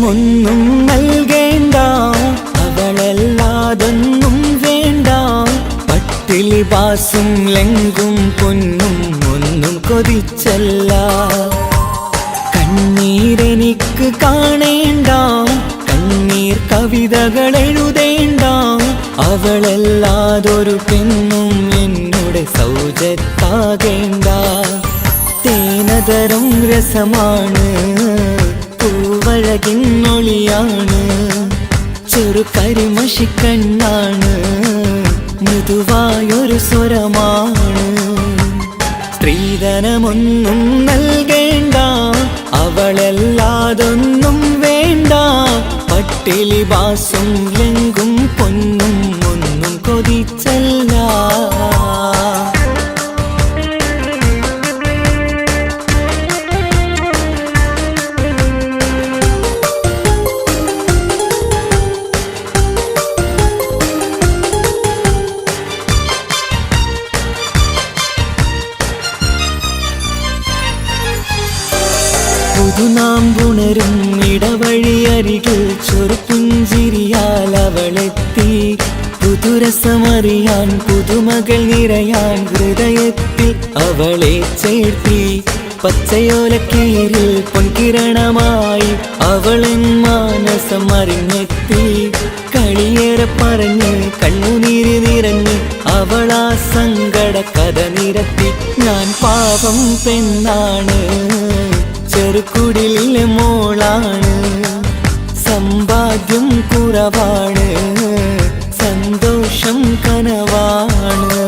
സ്ത്രീധനമൊന്നും നൽകേണ്ട, അവളല്ലാതൊന്നും വേണ്ട. പട്ടിലി ബാസും ലെങ്കും പൊന്നും ഒന്നും കൊതിച്ചല്ല. കണ്ണീരെനിക്ക് കാണേണ്ട, കണ്ണീർ കവിതകൾ എഴുതേണ്ട. അവളല്ലാതൊരു പെണ്ണും എന്നോട് സൗജത്താകേണ്ട. തേനതരം രസമാണ്, പൂവഴകിന്നൊളിയാണ്, ചെറു കരിമഷിക്കണ്ണാണ്, മൃദുവായൊരു സ്വരമാണ്. സ്ത്രീധനമൊന്നും നൽകേണ്ട, അവളല്ലാതൊന്നും വേണ്ട. പട്ടിലി ബാസും ലെങ്കും പൊന്നും ഒന്നും കൊതിച്ചല്ല. പുതുനാം പുണരും ഇടവഴിയരികിൽ ചൊറുപുഞ്ചിരിയാൽ അവളെത്തി. പുതുരസമറിയാൻ പുതുമകൾ നിറയാൻ ഹൃദയത്തിൽ അവളെ ചേർത്തി. പച്ചയോലക്കീരിൽ പൊൻകിരണമായി അവളെൻ മാനസം അറിഞ്ഞെത്തി. കളിയേറെ പറഞ്ഞ് കണ്ണുനീര് നിറഞ്ഞ് അവളാ സങ്കട കഥ നിരത്തി. ഞാൻ പാവം പെണ്ണാണ്, ചെറുകുടിലെ മോളാണ്, സമ്പാദ്യം കുറവാണ്, സന്തോഷം കനവാണ്.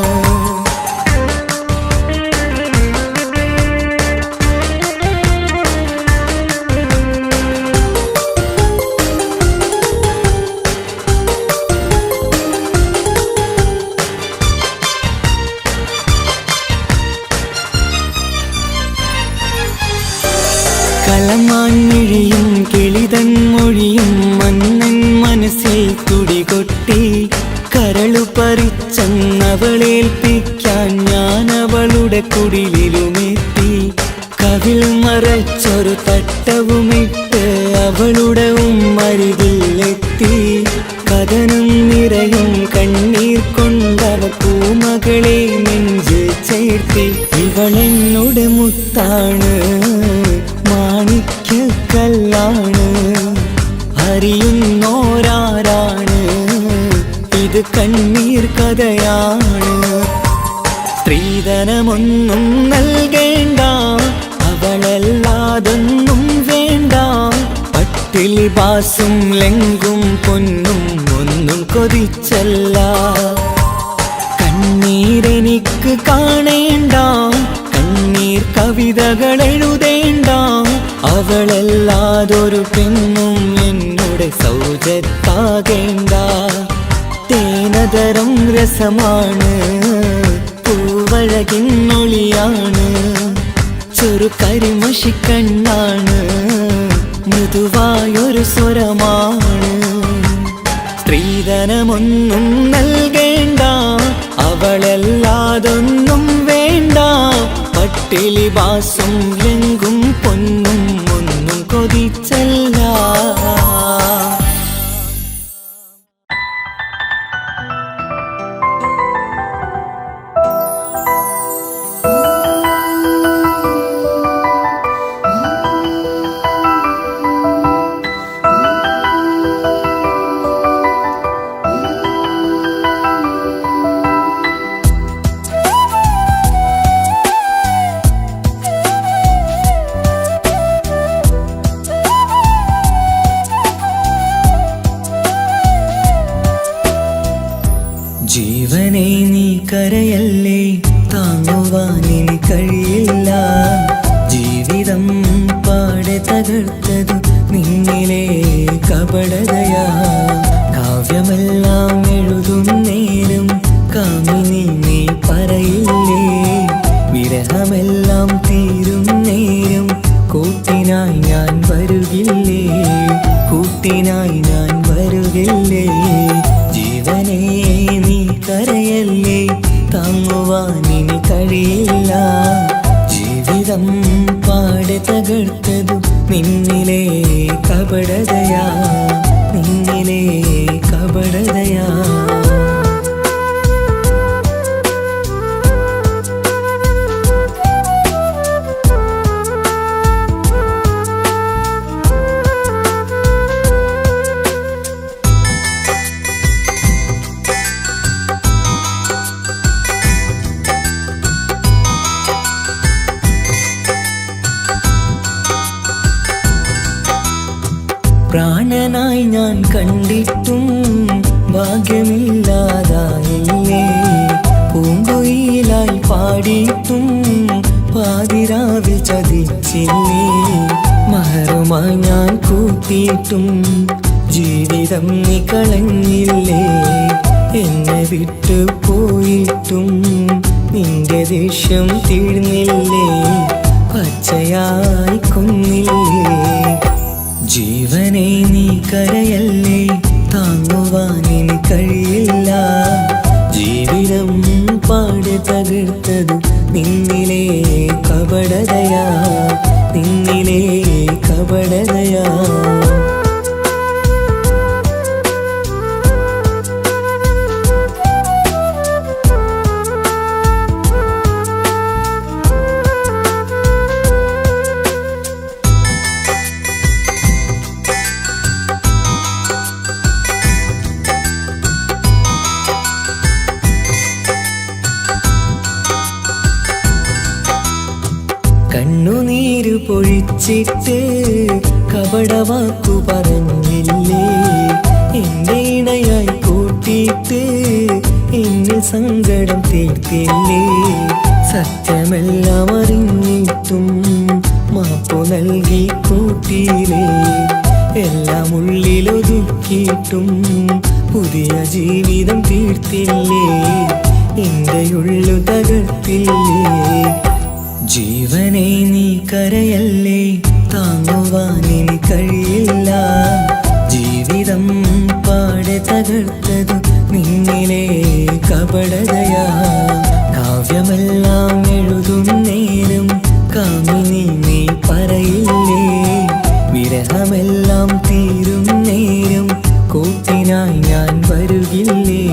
കളമാൻമിഴിയും കിളിതൻ മൊഴിയും മന്നൻ മനസ്സിൽ തുടികൊട്ടി. കരളു പറിച്ചെന്നവളേൽപ്പിക്കാൻ ഞാൻ അവളുടെ കുടിലിലുമെത്തി. കവിൾ മറച്ചൊരു തട്ടവുമിട്ട് അവളുടെ ഉമ്മരികിലെത്തി. കഥനം നിറയും കണ്ണീർ കൊണ്ടവ പൂമകളെ നെഞ്ച് ചേർത്തി. ഇവളെന്നോട് മുത്താണ്, മാണിക്യക്കല്ലാണ്, അറിയുന്നോരാരാണ്, ഇത് കണ്ണീർ കഥയാണ്. സ്ത്രീധനമൊന്നും നൽകേണ്ട, അവളല്ലാതൊന്നും വേണ്ട. പട്ടിലി ബാസും ലെങ്കും പൊന്നും ഒന്നും കൊതിച്ചല്ല. കണ്ണീരെനിക്ക് കാണേണ്ട, കണ്ണീർ കവിതകൾ എഴുതേണ്ട. അവളല്ലാതൊരു പെണ്ണും എന്നോട് സൗജത്താകേണ്ട. തേനതരം രസമാണ്, പൂവഴകിന്നൊളിയാണ്, ചെറു കരിമഷിക്കണ്ണാണ്, മൃദുവായൊരു സ്വരമാണ്. സ്ത്രീധനമൊന്നും നൽകേണ്ട, അവളല്ലാതൊന്നും വേണ്ട. പട്ടിലി ബാസും ലെങ്കും പൊന്നും ഒന്നും കൊതിച്ചല്ല. ജീവനെ നീ കരയല്ലേ, താങ്ങുവാനിനി കഴിയില്ല. ജീവിതം പാടെ തകർത്തതു നിന്നിലെ കപടതയാ. കാവ്യമെല്ലാം എഴുതും നേരം കാമിനി നീ പറയില്ലേ. വിരഹമെല്ലാം തീരും നേരം കൂട്ടിനായി ഞാൻ വരുകില്ലേ, കൂട്ടിനായി ഞാൻ വരുകില്ലേ. ജീവനേ നീ കരയല്ലേ, താങ്ങുവാനിനി കഴിയില്ല. ജീവിതം പാടെ തകർത്തതു നിന്നിലെ കപടതയാ. കപടതയാ നിന്നിലെ കപടതയാ പ്രാണനായി ഞാൻ കണ്ടിട്ടും ഭാഗ്യമില്ലാതായില്ലേ പൂങ്കുയിലായി പാടിയിട്ടും പാതിരാവിൽ ചതിച്ചില്ലേ മഹറുമായി ഞാൻ കൂട്ടിയിട്ടും ജീവിതം നീ കളഞ്ഞില്ലേ എന്നെ വിട്ടു പോയിട്ടും നിന്റെ ദേഷ്യം തീർന്നില്ലേ പച്ചയായി കൊന്നില്ലേ ജീവനെ നീ കരയല്ലേ താങ്ങുവാനിനി കഴിയില്ല ജീവിതം പാടെ തകർത്തത് നിന്നിലെ കപടതയാ നിന്നിലെ കപടതയാ കണ്ണുനീര് പൊഴിച്ചിട്ട് കപടവാക്കു പറഞ്ഞില്ലേ എന്റെ ഇണയായി കൂട്ടിയിട്ട് എന്നെ സങ്കടം തീർത്തില്ലേ സത്യമെല്ലാം അറിഞ്ഞിട്ടും മാപ്പു നൽകി കൂട്ടിയില്ലേ എല്ലാം ഉള്ളിലൊതുക്കിയിട്ടും പുതിയ ജീവിതം തീർത്തില്ലേ എന്റെ ഉള്ളു തകർത്തില്ലേ ജീവനെ നീ കരയല്ലേ താങ്ങുവാനിനി കഴിയില്ല ജീവിതം പാടെ തകർത്തതു നിന്നിലെ കപടതയാ കാവ്യമെല്ലാം എഴുതും നേരം കാമിനി നീ പറയില്ലേ വിരഹമെല്ലാം തീരും നേരം കൂട്ടിനായി ഞാൻ വരുകില്ലേ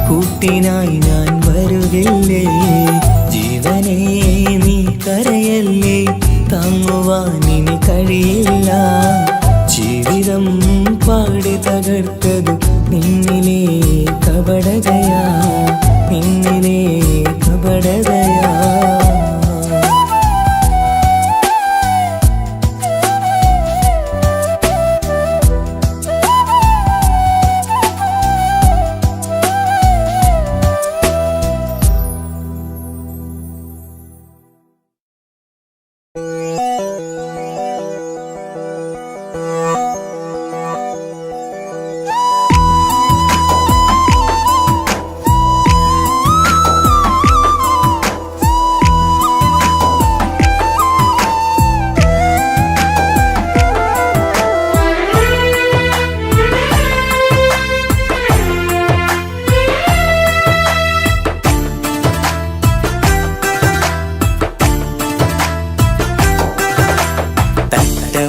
കൂട്ടിനായി ഞാൻ വരുകില്ലേ ജീവനേ നീ കരയല്ലേ താങ്ങുവാനിനി കഴിയില്ല ജീവിതം പാടി തകർത്തത് നിന്നിലെ കപടതയാ നിന്നിലെ കപടതയാ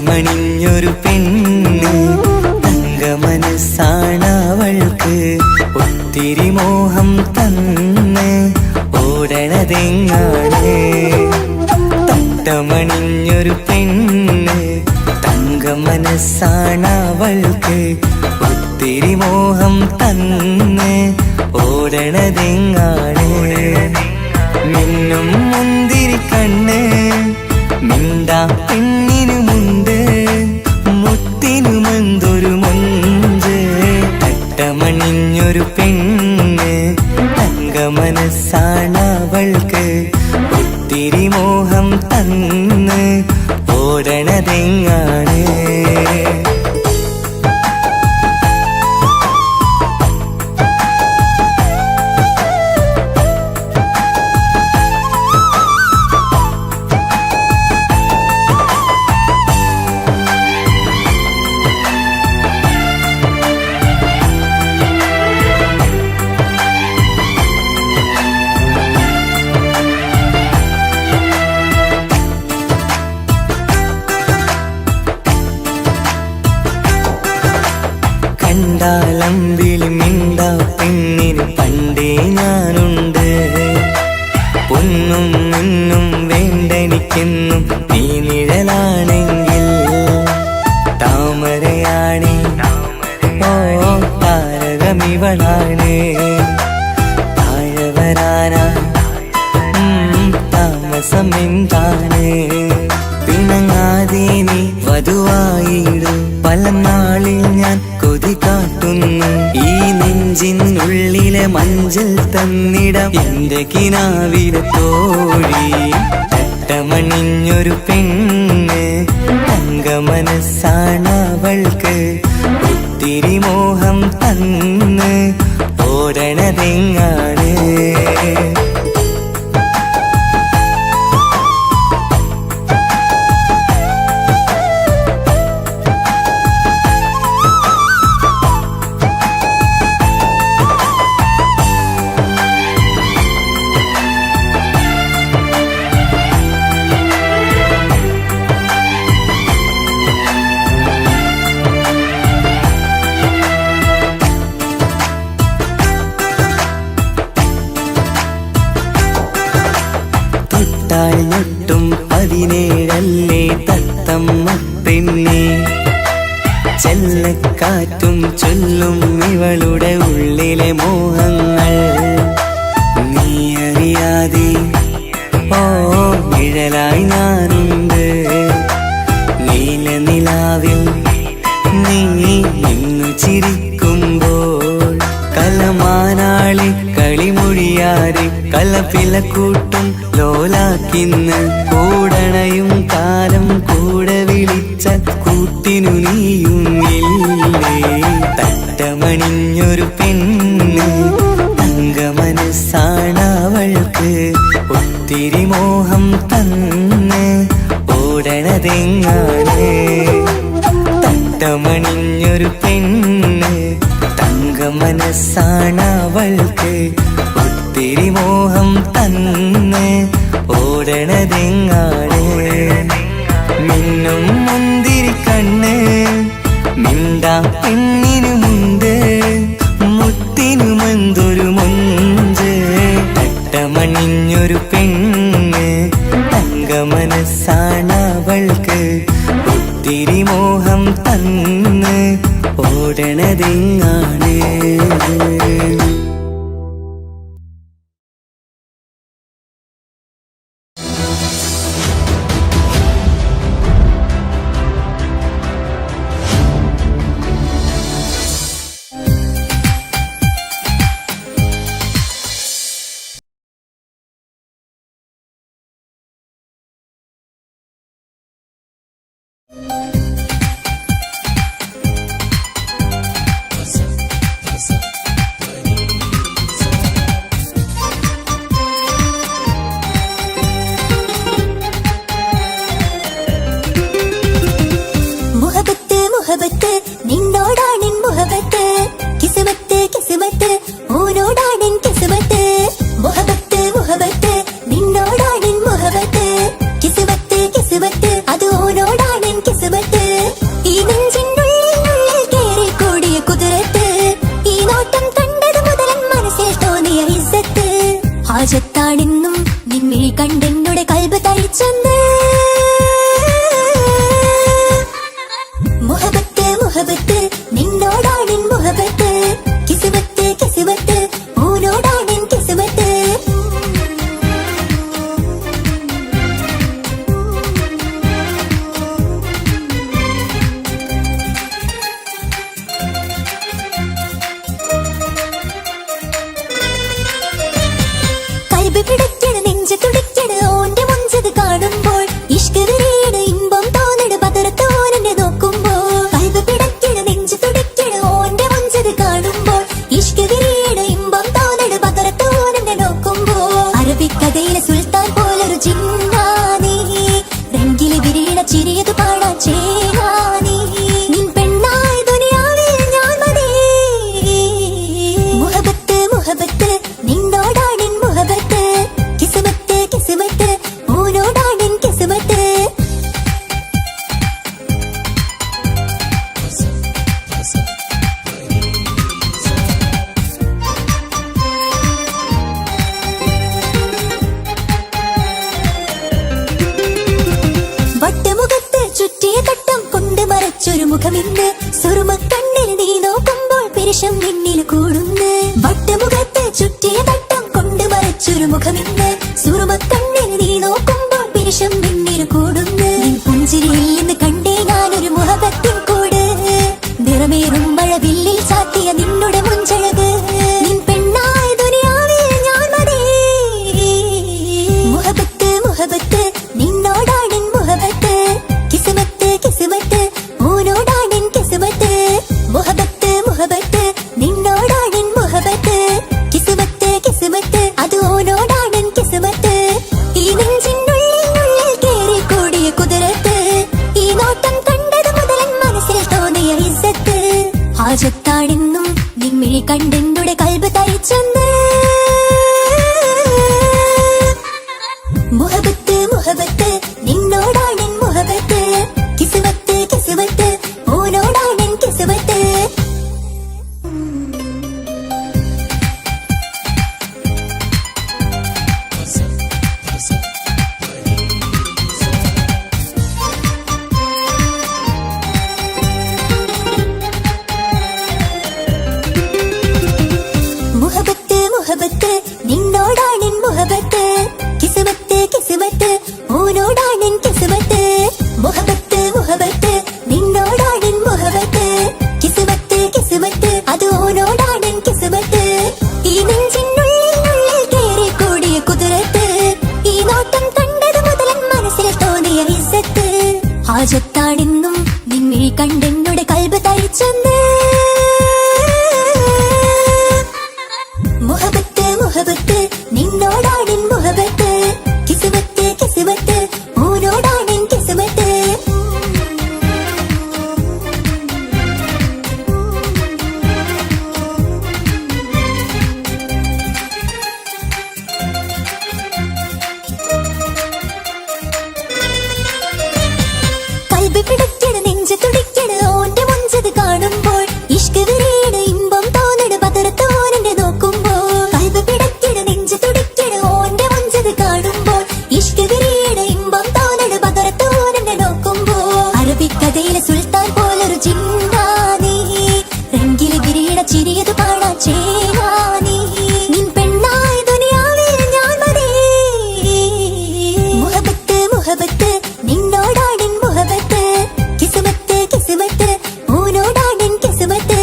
മണിഞ്ഞൊരു പെണ്ണ് തങ്കമനസ്സാണവൾക്ക് ഒത്തിരി മോഹം തന്ന് ഓടണതെങ്ങാണ് തട്ടമണിഞ്ഞൊരു പെണ്ണ് തങ്കമനസ്സാണവൾക്ക് ഒത്തിരി മോഹം തന്ന് ഓടണതെങ്ങാണ് മിന്നും മുന്തിരി കണ്ണ് മിണ്ടാ പെണ്ണിനുമുണ്ട് മുത്തിനുമെന്തൊരു മൊഞ്ച് തട്ടമണിഞ്ഞൊരു പെണ്ണ് തങ്കമനസ്സാണവൾക്ക് ഒത്തിരി മോഹം തന്ന് ഓടണതെങ്ങാണ് കള്ളംവിളി മിണ്ടാ പെണ്ണിന് പണ്ടേ ഞാനുണ്ട്. പൊന്നും മിന്നും വേണ്ടെനിക്കെന്നും നീ നിഴലാണെങ്കിൽ താമരയാണേ ഓ താരകമിവളാണ്. താഴെ വരാനാ താമസം എന്താണ്? പിണങ്ങാതെ നീ വധുവായിടൂ. പല നാളിൽ ഞാൻ കൊതി കാട്ടുന്നു. ഈ നെഞ്ചിനുള്ളിലെ മഞ്ചൽ തന്നിടം എന്റെ കിനാവിലെ തോഴി. തട്ടമണിഞ്ഞൊരു പെണ്ണ് തങ്കമനസ്സാണവൾക്ക്. ഒത്തിരി മോഹം തന്ന് ഓടണതെങ്ങാണ്? ൊട്ടും 17 തത്തമ്മ പെണ്ണെ. ചെല്ലക്കാറ്റും ചൊല്ലും ഇവളുടെ ഉള്ളിലെ മോഹങ്ങൾ. നീ അറിയാതെ ഓ നിഴലായി ഞാനുണ്ട്. നീലനിലാവിൽ നീ ഇന്നു ചിരിക്കുമ്പോൾ കലമാനാളി കളിമൊഴിയാതെ കലപ്പിലക്കൂട്ടും ലോലാക്കിന്ന്. കൂടണയും കാലം കൂടെ വിളിച്ച കൂട്ടിനു നീയും ഇല്ലേ? തട്ടമണിഞ്ഞൊരു പെണ്ണ് തങ്കമനസ്സാണവൾക്ക്. ഒത്തിരി മോഹം തന്ന് ഓടണതെങ്ങാണ്? തട്ടമണിഞ്ഞൊരു പെണ്ണ് തങ്കമനസ്സാണവൾക്ക്. ഒത്തിരി മോഹം തന്ന് ഓടണതെങ്ങാണ്? മിന്നും മുന്തിരി കണ്ണ് മിണ്ടാ പെണ്ണിനുമുണ്ട്. മുത്തിനുമെന്തൊരു മൊഞ്ച്. തട്ടമണിഞ്ഞൊരു പെണ്ണ് തങ്കമനസ്സാണവൾക്ക്. ഒത്തിരി മോഹം തന്ന് ഓടണതെങ്ങാണ്? നിന്നോടാണെൻ മുഹബത്ത്. കിസ്മത്ത് കിസ്മത്ത് ഓനോടാണെൻ കിസ്മത്ത്. മുഹബത്ത് മുഹബത്ത് നിന്നോടാണെൻ മുഹബത്ത്. കിസ്മത്ത് കിസ്മത്ത് അത് ഓനോടാണെൻ കിസ്മത്ത്. ഈ നെഞ്ചിനുള്ളിൽ കേറി കൂടിയ കുതിരത്ത്. ഈ നോട്ടം കണ്ടത് മുതലൻ മനസ്സിൽ തോന്നിയ ഇസ്സത്ത്. ഹാജത്താണെന്നും നിന്നിൽ കണ്ടെന്നുടെ കൽബ് തരിച്ചെന്ന്. മുഹബത്ത് നിന്നോടാണെൻ മുഹബത്ത്. കിസ്മത്ത് കിസ്മത്ത് ഓനോടാണെൻ കിസ്മത്ത്. കൽബ് പിടിക്കണ നെഞ്ച് തുടിക്കണ ഓന്റെ മുഞ്ചത് കാണുമ്പോൾ. ഇഷ്ക് വിരിയണ ഇമ്പം തോന്നണ ബദറത്ത് ഓനെന്നെ നോക്കുമ്പോൾ. കൽബ് പിടക്കണ നെഞ്ച് തുടിക്കണ ഓന്റെ മുഞ്ചത് കാണുമ്പോൾ. ഇഷ്ക് വിരിയണ ഇമ്പം തോന്നണ ബദറത്ത് ഓനെന്നെ നോക്കുമ്പോൾ. അറബിക്കഥയിലെ സുൽത്താൻ പോലൊരു ജിന്നാനീ. രംഗില് വിരിയണ ചിരിയത് പാടാൻ ചേരാനീ. നിൻ പെണ്ണായ ദുനിയാവിൽ ഞാൻ മതി. മുഹബത്ത് മുഹബത്ത് നിന്നോടാണെൻ മുഹബത്ത്. കിസ്മത്ത് കിസ്മത്ത് ഓനോടാണെൻ കിസ്മത്ത്. മുഖമിന്ന് സുറുമക്കണ്ണിൽ നീ നോക്കുമ്പോൾ പിരിശം നിന്നിൽ കൂടുന്നു വട്ടമുഖത്ത് ചുറ്റിയ തട്ടം കൊണ്ട് മറച്ചൊരു മുഖമിന്ന് സുറുമക്കണ്ണിൽ നീ നോക്കുമ്പോൾ പിരിശം നിന്നിൽ കൂടുന്നു പുഞ്ചിരിയിൽ നിന്ന് കണ്ടേ ഞാനൊരു മുഹബത്തിൻ കൂട് നിറമേറും മഴവില്ലിൽ ചാത്തിയ നിന്നുടെ മുഞ്ചഴക് നിൻ പെണ്ണായ ദുനിയാവിൽ ഞാൻ മതി മുഹബത്ത് മുഹബത്ത് നിന്നോടാണെൻ മുഹബത്ത് കിസ്മത്ത് കിസ്മത്ത് ഓനോടാണെൻ കിസ്മത്ത് മുഹബത്ത് മുഹബത്ത് നിന്നോടാണെൻ മുഹബത്ത് കിസ്മത്ത് കിസ്മത്ത് അത് ഓനോടാണെൻ കിസ്മത്ത് ഈ നെഞ്ചിനുള്ളിൽ കേറി കൂടിയ കുതിരത്ത് ഈ നോട്ടം കണ്ടത് മുതലൻ മനസ്സിൽ തോന്നിയ ഇസ്സത്ത് ഹാജത്താണെന്നും നിൻമിഴി കണ്ടെന്നുടെ കൽബ് തരിച്ചെന്ന് മുഹബത്ത് മുഹബത്ത് നിന്നോടാണെൻ മുഹബത്ത് കിസ്മത്ത് കിസ്മത്ത് ഓനോടാണെൻ കിസ്മത്ത് മുഹബത്ത് മുഹബത്ത് നിന്നോടാണെൻ മുഹബത്ത് കിസ്മത്ത് കിസ്മത്ത് ഓനോടാണെൻ കിസ്മത്ത് മുഹബത്ത് മുഹബത്ത് നിന്നോടാണെൻ മുഹബത്ത് കിസ്മത്ത് കിസ്മത്ത് അത് ഓനോടാണെൻ കിസ്മത്ത് ഈ നെഞ്ചിനുള്ളിൽ കേറി കൂടിയ കുതിരത്ത് ഈ നോട്ടം കണ്ടത് മുതലൻ മനസ്സിൽ തോന്നിയ ഇസ്സത്ത് ഹാജത്താണെന്നും നിൻമിഴി കണ്ടെന്നുടെ കൽബ് തരിച്ചെന്ന് മുഹബത്ത് മുഹബത്ത് നിന്നോടാണെൻ മുഹബത്ത് കിസ്മത്ത് കിസ്മത്ത് ഓനോടാണെൻ കിസ്മത്ത് കൽബ് പിടയ്ക്കണ നെഞ്ച് തുടിക്കണ ഓന്റെ മുഞ്ചത് കാണുമ്പോൾ ഇഷ്ക് വിരിയണ ഇമ്പം തോന്നണ ബദറത്തോനെ നോക്കുമ്പോൾ കൽബ് പിടയ്ക്കണ നെഞ്ച് തുടിക്കണ ഓന്റെ മുഞ്ചത് കാണുമ്പോൾ ഇഷ്ക് വിരിയണ ഇമ്പം തോന്നണ ബദറത്തോനെ നോക്കുമ്പോൾ അറബിക്കഥയിലെ സുൽത്താൻ പോലൊരു ജിന്നാനി രംഗില് വിരിയണ ചിരിയത് കാണാൻ ചേനാനി നിൻ പെണ്ണായ ദുനിയാവിൽ ഞാൻ മതി മുഹബത്ത് മുഹബത്ത് നിന്നോടാണെൻ മുഹബത്ത് കിസ്മത്ത് കിസ്മത്ത് ഓനോടാണെൻ കിസ്മത്ത്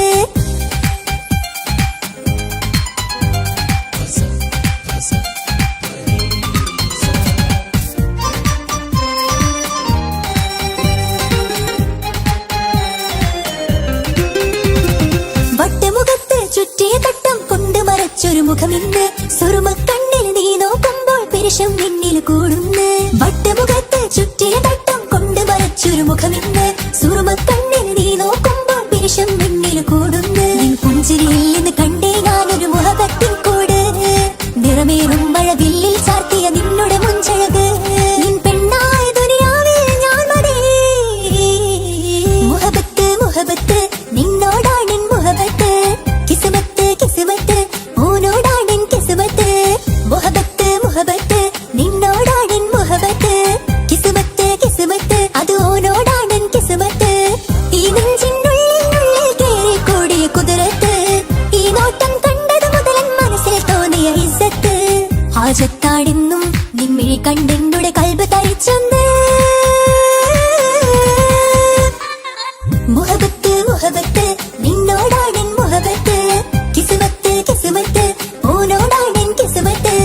വട്ടമുഖത്ത് ചുറ്റിയ തട്ടം കൊണ്ട് മറച്ചൊരു മുഖമിന്ന് സുറുമക്കണ്ണിൽ നീ നോക്കുമ്പോൾ പിരിശം നിന്നിൽ കൂടുന്നു വട്ടമുഖത്ത് ചുറ്റിയ തട്ടം കൊണ്ട് മറച്ചൊരു മുഖമിന്ന് സുറുമക്കണ്ണിൽ നീ നോക്കുമ്പോൾ പിരിശം നിന്നിൽ കൂടുന്നു നിൻ പുഞ്ചിരിയിൽ നിന്ന് കണ്ടേ ഞാനൊരു മുഹബത്തിൻ കൂട് നിറമേറും മഴവില്ലിൽ ചാർത്തിയ നിന്നുടെ മുഞ്ചഴക് നിൻ പെണ്ണായ ദുനിയാവിൽ ഞാൻ മതി മുഹബത്ത് മുഹബത്ത് നിന്നോടാണെൻ മുഹബത്ത് കിസ്മത്ത് കിസ്മത്ത് ഓനോടാണെൻ കിസ്മത്ത് മുഹബത്ത് മുഹബത്ത് നിന്നോടാണെൻ മുഹബത്ത് കിസ്മത്ത് കിസ്മത്ത് അത് ഓനോടാണെൻ കിസ്മത്ത് ഈ നെഞ്ചിനുള്ളിൽ കേറി കൂടിയ കുതിരത്ത് ഈ നോട്ടം കണ്ടത് മുതലൻ മനസ്സിൽ തോന്നിയ ഇസ്സത്ത് ഹാജത്താണെന്നും നിൻമിഴി കണ്ടെന്നുടെ കൽബ് തരിച്ചെന്ന് മുഹബത്ത് മുഹബത്ത് നിന്നോടാണെൻ മുഹബത്ത് കിസ്മത്ത് കിസ്മത്ത് ഓനോടാണെൻ കിസ്മത്ത്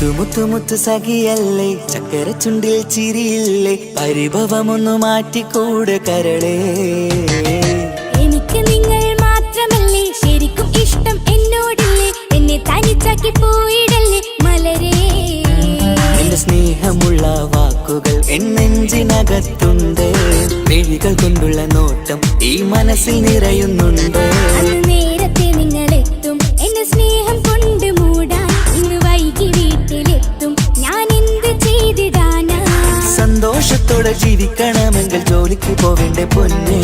മുത്തുമുത്തു സഖിയല്ലേ ചക്കര ചുണ്ടിൽ ചിരിയില്ലേ പരിഭവമൊന്നു മാറ്റിക്കൂട് കരളേ എനിക്ക് നിങ്ങൾ മാത്രമല്ലേ ശരിക്കും ഇഷ്ടം എന്നോടില്ലേ എന്നെ തനിച്ചാക്കി പോയിടല്ലേ മലരേ വാക്കുകൾ എന്നെഞ്ചിനകത്തുണ്ട്. മിഴികൾ കൊണ്ടുള്ള നോട്ടം ഈ മനസ്സിൽ നിറയുന്നുണ്ട്. അന്ന് നേരത്തെ നിങ്ങളെത്തും എന്റെ സ്നേഹം കൊണ്ട് മൂടാൻ. ഇന്ന് വൈകി വീട്ടിലെത്തും ഞാൻ എന്ത് ചെയ്തിടാനാ. സന്തോഷത്തോടെ ജീവിക്കണമെങ്കിൽ ജോലിക്ക് പോവേണ്ട പൊന്നേ.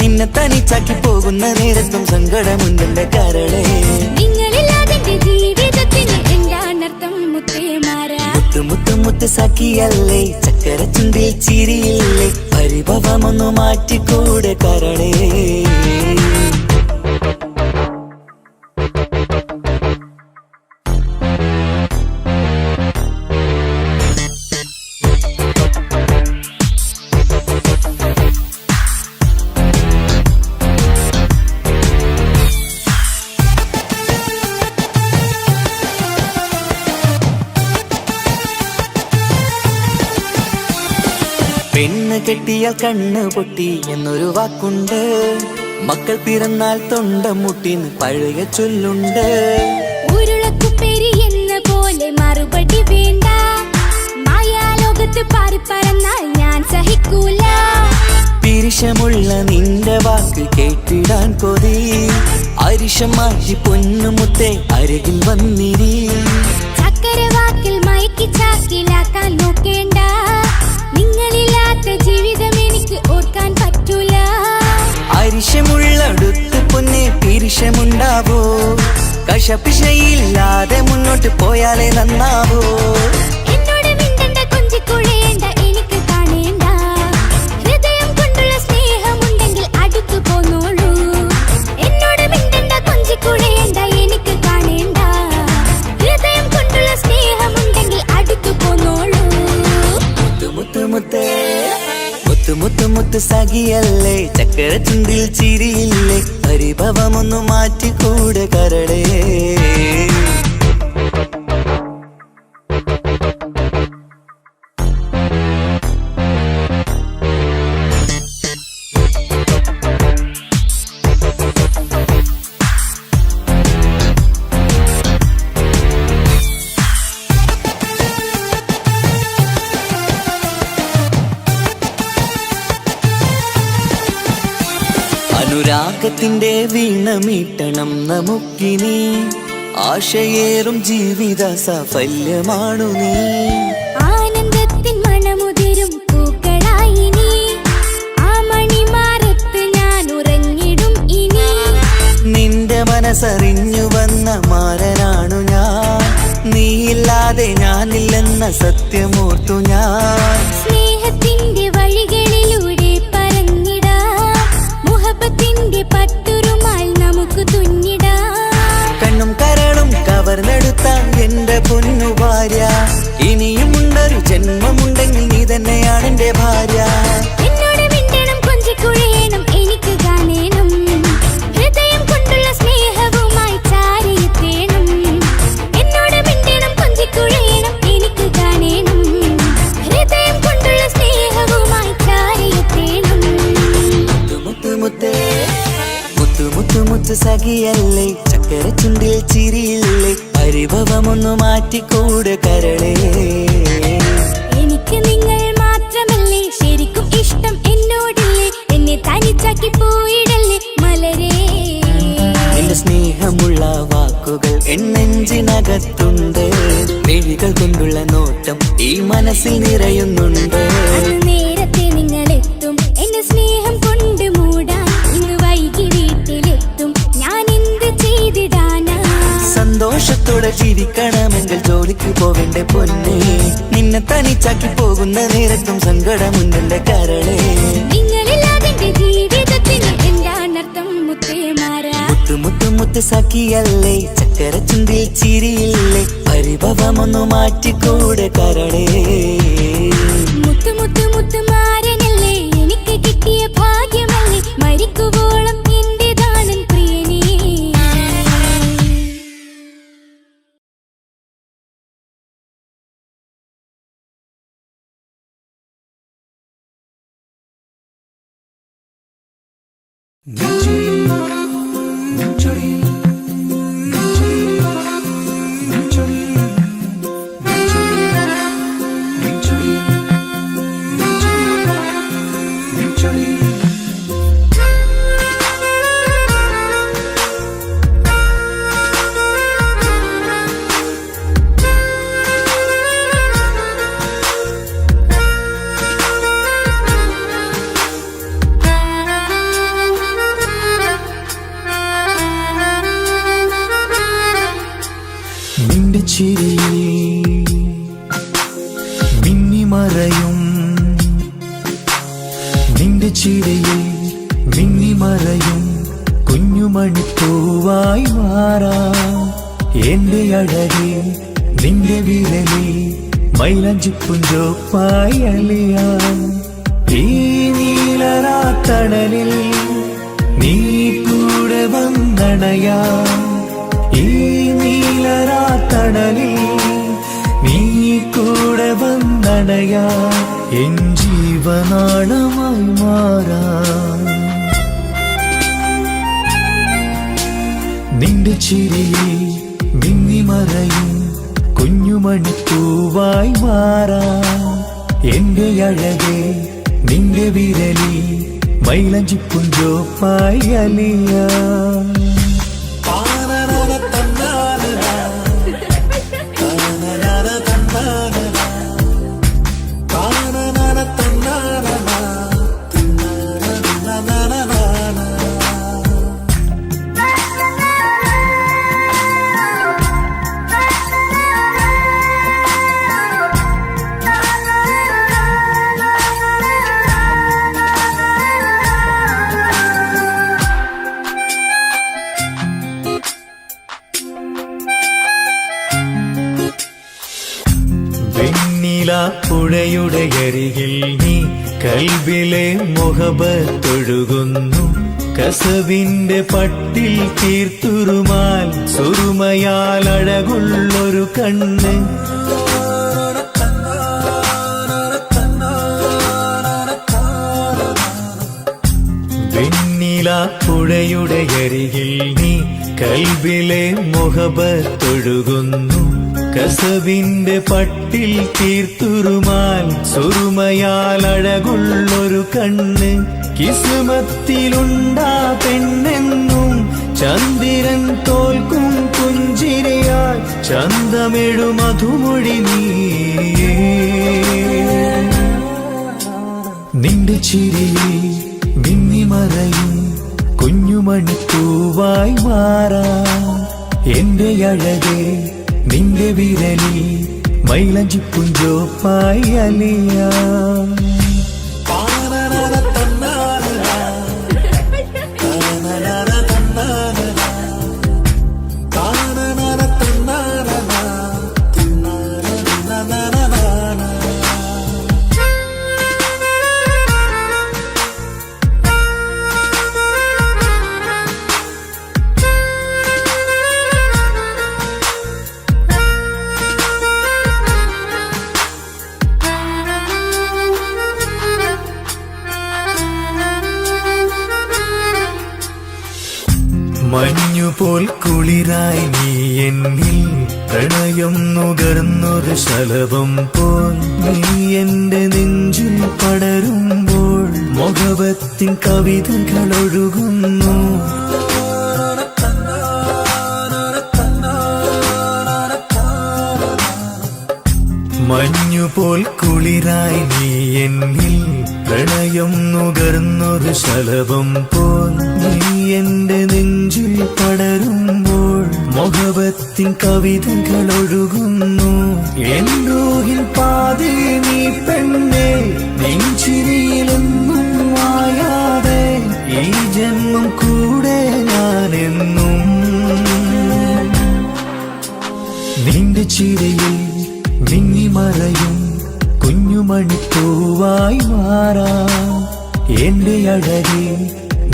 നിന്നെ തനിച്ചാക്കി പോകുന്ന നേരത്തും സങ്കടമുണ്ടെന്റെ കരളെ. നിങ്ങളില്ലാതെ എന്റെ ജീവിതത്തിന് എന്താണർത്ഥം മുത്തേമാരാ. മുത്ത് മുത്ത് മുത്ത് സഖിയല്ലേ, ചക്കര ചുണ്ടിൽ ചിരിയില്ലേ, പരിഭവമൊന്നു മാറ്റിക്കൂടെ കരളേ. പെണ്ണ് കെട്ടിയാൽ കണ്ണ് പൊട്ടി എന്നൊരു വാക്കുണ്ട്. മക്കൾ പിറന്നാൽ തൊണ്ട മുട്ടിന്ന് പഴയ ചൊല്ലുണ്ട്. ഉരുളക്കുപ്പേരി എന്ന പോലെ മറുപടി വേണ്ട. മായാലോകത്ത് പാറിപ്പറന്നാൽ ഞാൻ സഹിക്കൂല. പിരിശമുള്ള നിന്റെ വാക്ക് കേട്ടിടാൻ കൊതി. അരിശം മാറ്റി പൊന്നുമുത്തെ അരികിൽ വന്നിരി. ചക്കരവാക്കിൽ മയക്കി ചാക്കിലാക്കാൻ നോക്കേണ്ട. നിങ്ങളില്ലാത്ത ജീവിതം എനിക്ക് ഓർക്കാൻ പറ്റൂല. അരിശമുള്ളടുത്ത് പൊന്നെ പിരിശമുണ്ടാവോ. കശപിശയില്ലാതെ മുന്നോട്ട് പോയാലേ നന്നാവോ. എന്നോട് മിണ്ടണ്ട, കൊഞ്ചിക്കുഴയേണ്ട, എനിക്ക് കാണേണ്ട. ഹൃദയം കൊണ്ടുള്ള സ്നേഹമുണ്ടെങ്കിൽ അടുത്തു പോന്നോളൂ. എന്നോട് മിണ്ടണ്ട, കൊഞ്ചിക്കുഴയേണ്ട, എനിക്ക് കാണേണ്ട. ഹൃദയം കൊണ്ടുള്ള സ്നേഹമുണ്ടെങ്കിൽ അടുത്തു പോന്നോളൂ. മുത്ത് മുത്ത് മുത്ത് മുത്ത് മുത്ത് സഖിയല്ലേ, ചക്കര ചുണ്ടിൽ ചിരിയില്ലേ, പരിഭവമൊന്നു മാറ്റിക്കൂടെ കരളേ. അനുരാഗത്തിന്റെ വീണ മീട്ടണം നമുക്കിനി. ആശയേറും ജീവിത സാഫല്യമാണു നീ. ആനന്ദത്തിൻ മണമുതിരും പൂക്കളായി നീ. ആ മണിമാറത്ത് ഞാൻ ഉറങ്ങിടും ഇനി. നിന്റെ മനസ്സറിഞ്ഞു വന്ന മാരനാണു ഞാൻ. നീയില്ലാതെ ഞാനില്ലെന്ന സത്യമോർത്തു ഞാൻ. സ്നേഹത്തിന്റെ വഴികളിലൂടെ പറന്നിടാം. മുഹബത്തിന്റെ പട്ടുറുമാൽ നമുക്ക് തുന്നിടാം. കണ്ണും കരളും കവർന്നെടുത്ത എന്റെ പൊന്നു ഭാര്യ. ഇനിയുമുണ്ടൊരു ജന്മമുണ്ടെങ്കിൽ നീ തന്നെയാണ് എന്റെ ഭാര്യ. എന്നോട് മിണ്ടണം, കൊഞ്ചിക്കുഴയണം, എനിക്ക് കാണേണം. ഹൃദയം കൊണ്ടുള്ള സ്നേഹവുമായി ചാരിയെത്തേണം. എന്നോട് മിണ്ടണം, കൊഞ്ചിക്കുഴയണം, എനിക്ക് കാണേണം. ഹൃദയം കൊണ്ടുള്ള സ്നേഹവുമായി ചാരിയെത്തേണം. മുത്ത് മുത്ത് മുത്ത് മുത്ത് മുത്ത് സഖിയല്ലേ, ചക്കര ചുണ്ടിൽ ചിരിയില്ലേ, പരിഭവമൊന്നു മാറ്റിക്കൂടെ കരളേ. എനിക്ക് നിങ്ങൾ മാത്രമല്ലേ ശരിക്കും ഇഷ്ടം എന്നോടില്ലേ. എന്നെ തനിച്ചാക്കി പോയിടല്ലേ മലരേ. നിന്റെ സ്നേഹമുള്ള വാക്കുകൾ എന്നെഞ്ചിനകത്തുണ്ട്. മിഴികൾ കൊണ്ടുള്ള നോട്ടം ഈ മനസ്സിൽ നിറയുന്നുണ്ട്. അന്ന് നേരത്തെ നിങ്ങളെത്തും എന്റെ സ്നേഹം കൊണ്ട് മൂടാൻ. ഇന്ന് വൈകി വീട്ടിലെത്തും ഞാൻ എന്ത് ചെയ്തിടാനാ. സന്തോഷത്തോടെ ജീവിക്കണമെങ്കിൽ ജോലിക്ക് പോവേണ്ട പൊന്നേ. നിന്നെ തനിച്ചാക്കി പോകുന്ന നേരത്തും സങ്കടമുണ്ടെന്റെ കരളേ. നിങ്ങളില്ലാതെ എന്റെ ജീവിതത്തിന് എന്താണർത്ഥം മുത്തേമാരാ. മുത്ത് മുത്ത് മുത്ത് സഖിയല്ലേ, ചക്കര ചുണ്ടിൽ ചിരിയില്ലേ, പരിഭവമൊന്നു മാറ്റിക്കൂടെ കരളേ. മുത്ത് മുത്ത് മുത്തുമാരനല്ലേ, എനിക്ക് കിട്ടിയ ഭാഗ്യമല്ലേ. മരിക്കുവോളം എന്റേതാണൻ പ്രിയനേ. ചിരിയിൽ മിന്നിമറയും നിന്റെ ചിരിയിൽ മിന്നിമറയും കുഞ്ഞുമണിപ്പൂവായി മാറാം എന്റെ അഴകെ നിന്റെ വിരലിൽ മൈലഞ്ചിപ്പുഞ്ചോപ്പായി അലിയാം ഈ നീലരാത്തണലിൽ നീ കൂടെ വന്നണയാം ഈ നീലരാത്തണലിൽ നീ കൂടെ വന്നണയാം എൻ ജീവനാളമായി മാറാം നിന്റെ ചിരിയിൽ മിന്നിമറയും കുഞ്ഞുമണിപ്പൂവായി മാറാം എന്റെ അഴകെ നിന്റെ വിരലിൽ മൈലഞ്ചിപ്പുഞ്ചോപ്പായി അലിയാം പുഴയുടെ അരികിൽ നീ കൽബിലെ മുഹബത്തൊഴുകുന്നു കസവിന്റെ പട്ടിൽ തീർത്തുറുമാൽ സുറുമയാൽ അഴകുള്ളൊരു കണ്ണ് വെണ്ണില പുഴയുടെ അരികിൽ നീ കൽബിലെ മുഹബത്തൊഴുകുന്നു കസവിന്റെ പട്ടിൽ തീർത്തുറുമാൽ സുറുമയാൽ അഴകുള്ളൊരു കണ്ണ് കിസ്മത്തിലുണ്ടാ പെണ്ണെന്നും ചന്ദ്രൻ തോൽക്കും പുഞ്ചിരിയാൽ ചന്തമെഴു മധുമൊഴി നീയേ നിന്റെ ചിരിയിൽ മിന്നിമറയും കുഞ്ഞുമണിപ്പൂവായി മാറാം എന്റെ അഴകെ നിന്റെ വിരലിൽ മൈലഞ്ചിപ്പുഞ്ചോപ്പായി അലിയാം മഞ്ഞുപോൽ കുളിരായി നീ എന്നിൽ പ്രണയം നുകർന്നൊരു ശലഭം പോൽ നീ എന്റെ നെഞ്ചിൽ പടരുമ്പോൾ മുഖവത്തിൻ കവിതകൾ ഒഴുകുന്നു മഞ്ഞുപോൽ കുളിരായി നീ എന്നിൽ പ്രണയം നുകർന്നൊരു ശലഭം പോൽ നീ എന്റെ നെഞ്ചിൽ പടരുമ്പോൾ മുഖവത്തിൻ കവിതകൾ ഒഴുകുന്നു എൻ റൂഹിൽ പാതി നീ പെണ്ണെ നെഞ്ചിരിയിലെന്നും മായാതെ ഈ ജന്മം കൂടെ ഞാനെന്നും നിന്റെ ചിരിയിൽ മിന്നിമറയും കുഞ്ഞുമണിപ്പൂവായി മാറാം എന്റെ അഴകെ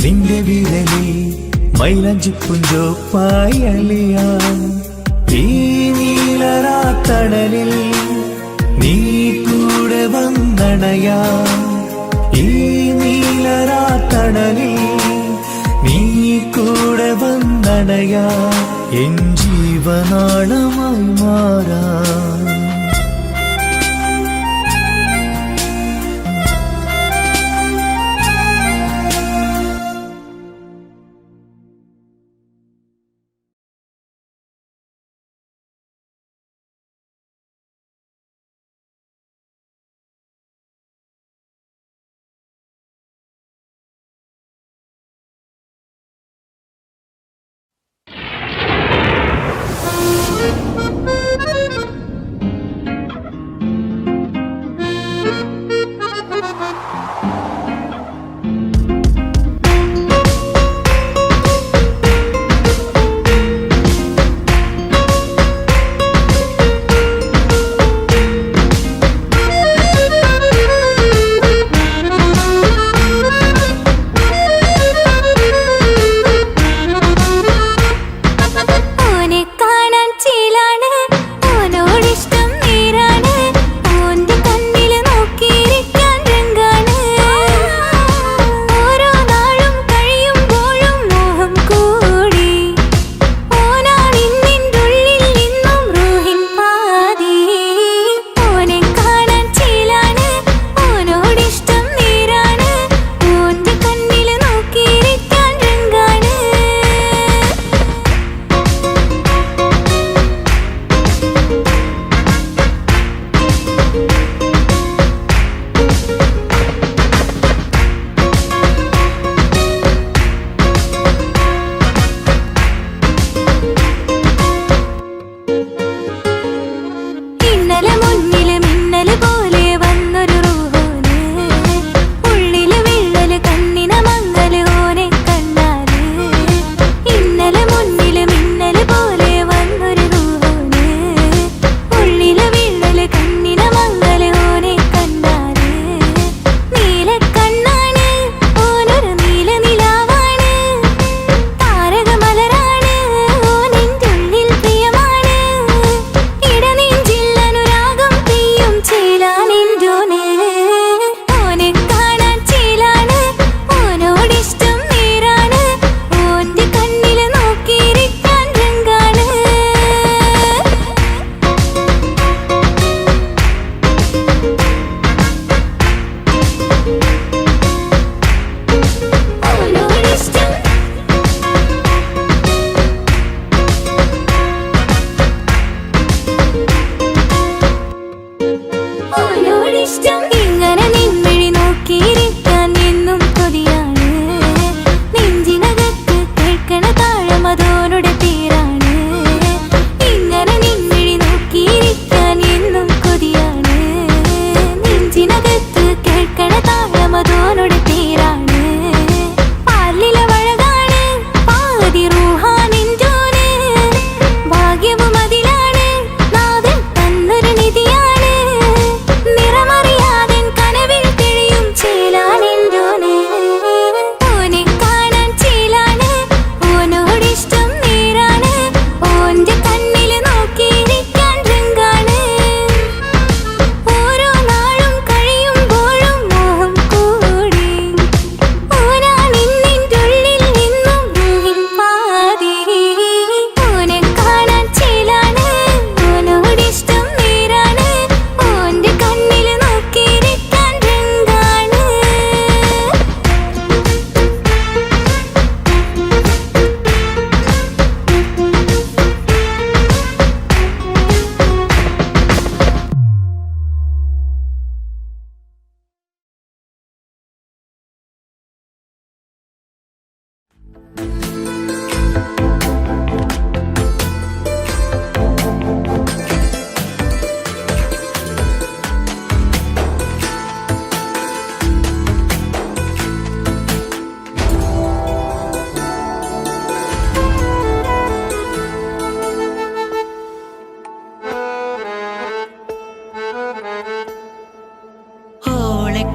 നിന്റെ വിരലിൽ മൈലഞ്ചിപ്പുഞ്ചോപ്പായി അലിയാം ഈ നീലരാത്തണലിൽ നീ കൂടെ വന്നണയാം ഈ നീലരാത്തണലിൽ നീ കൂടെ വന്നണയാം എൻ ജീവനാളമായി മാറാം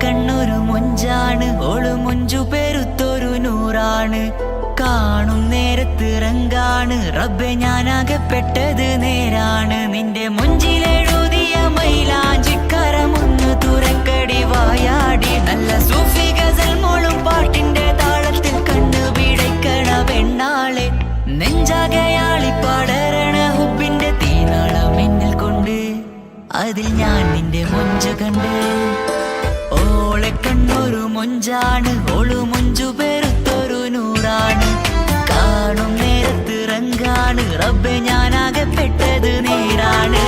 കണ്ണൊരു മൊഞ്ചാണ് ഓള് മൊഞ്ചു പെരുത്തൊരു നൂറാണ് കാണും നേരത്ത് റങ്കാണ് റബ്ബെ ഞാനാകപ്പെട്ടത് നേരാണ് നിന്റെ മൊഞ്ചിലെഴുതിയ മൈലാഞ്ചിക്കരമൊന്ന് തുറക്കടി വായാടി നല്ല സൂഫി ഗസൽ മോളും പാട്ടിന്റെ താളത്തിൽ കണ്ണു പിടയ്ക്കണ പെണ്ണാളെ നെഞ്ചാകയാളി പടരണ ഹുബിന്റെ തീനാളം എന്നിൽ കൊണ്ട് അതിൽ ഞാൻ നിന്റെ മൊഞ്ചു കണ്ട് ഓളെ കണ്ണൊരു മൊഞ്ചാണ് ഓളു മൊഞ്ചു പെരുത്തൊരു നൂറാണ് കാണും നേരത്ത് റങ്കാണ് റബ്ബെ ഞാനാകപ്പെട്ടത് നേരാണ്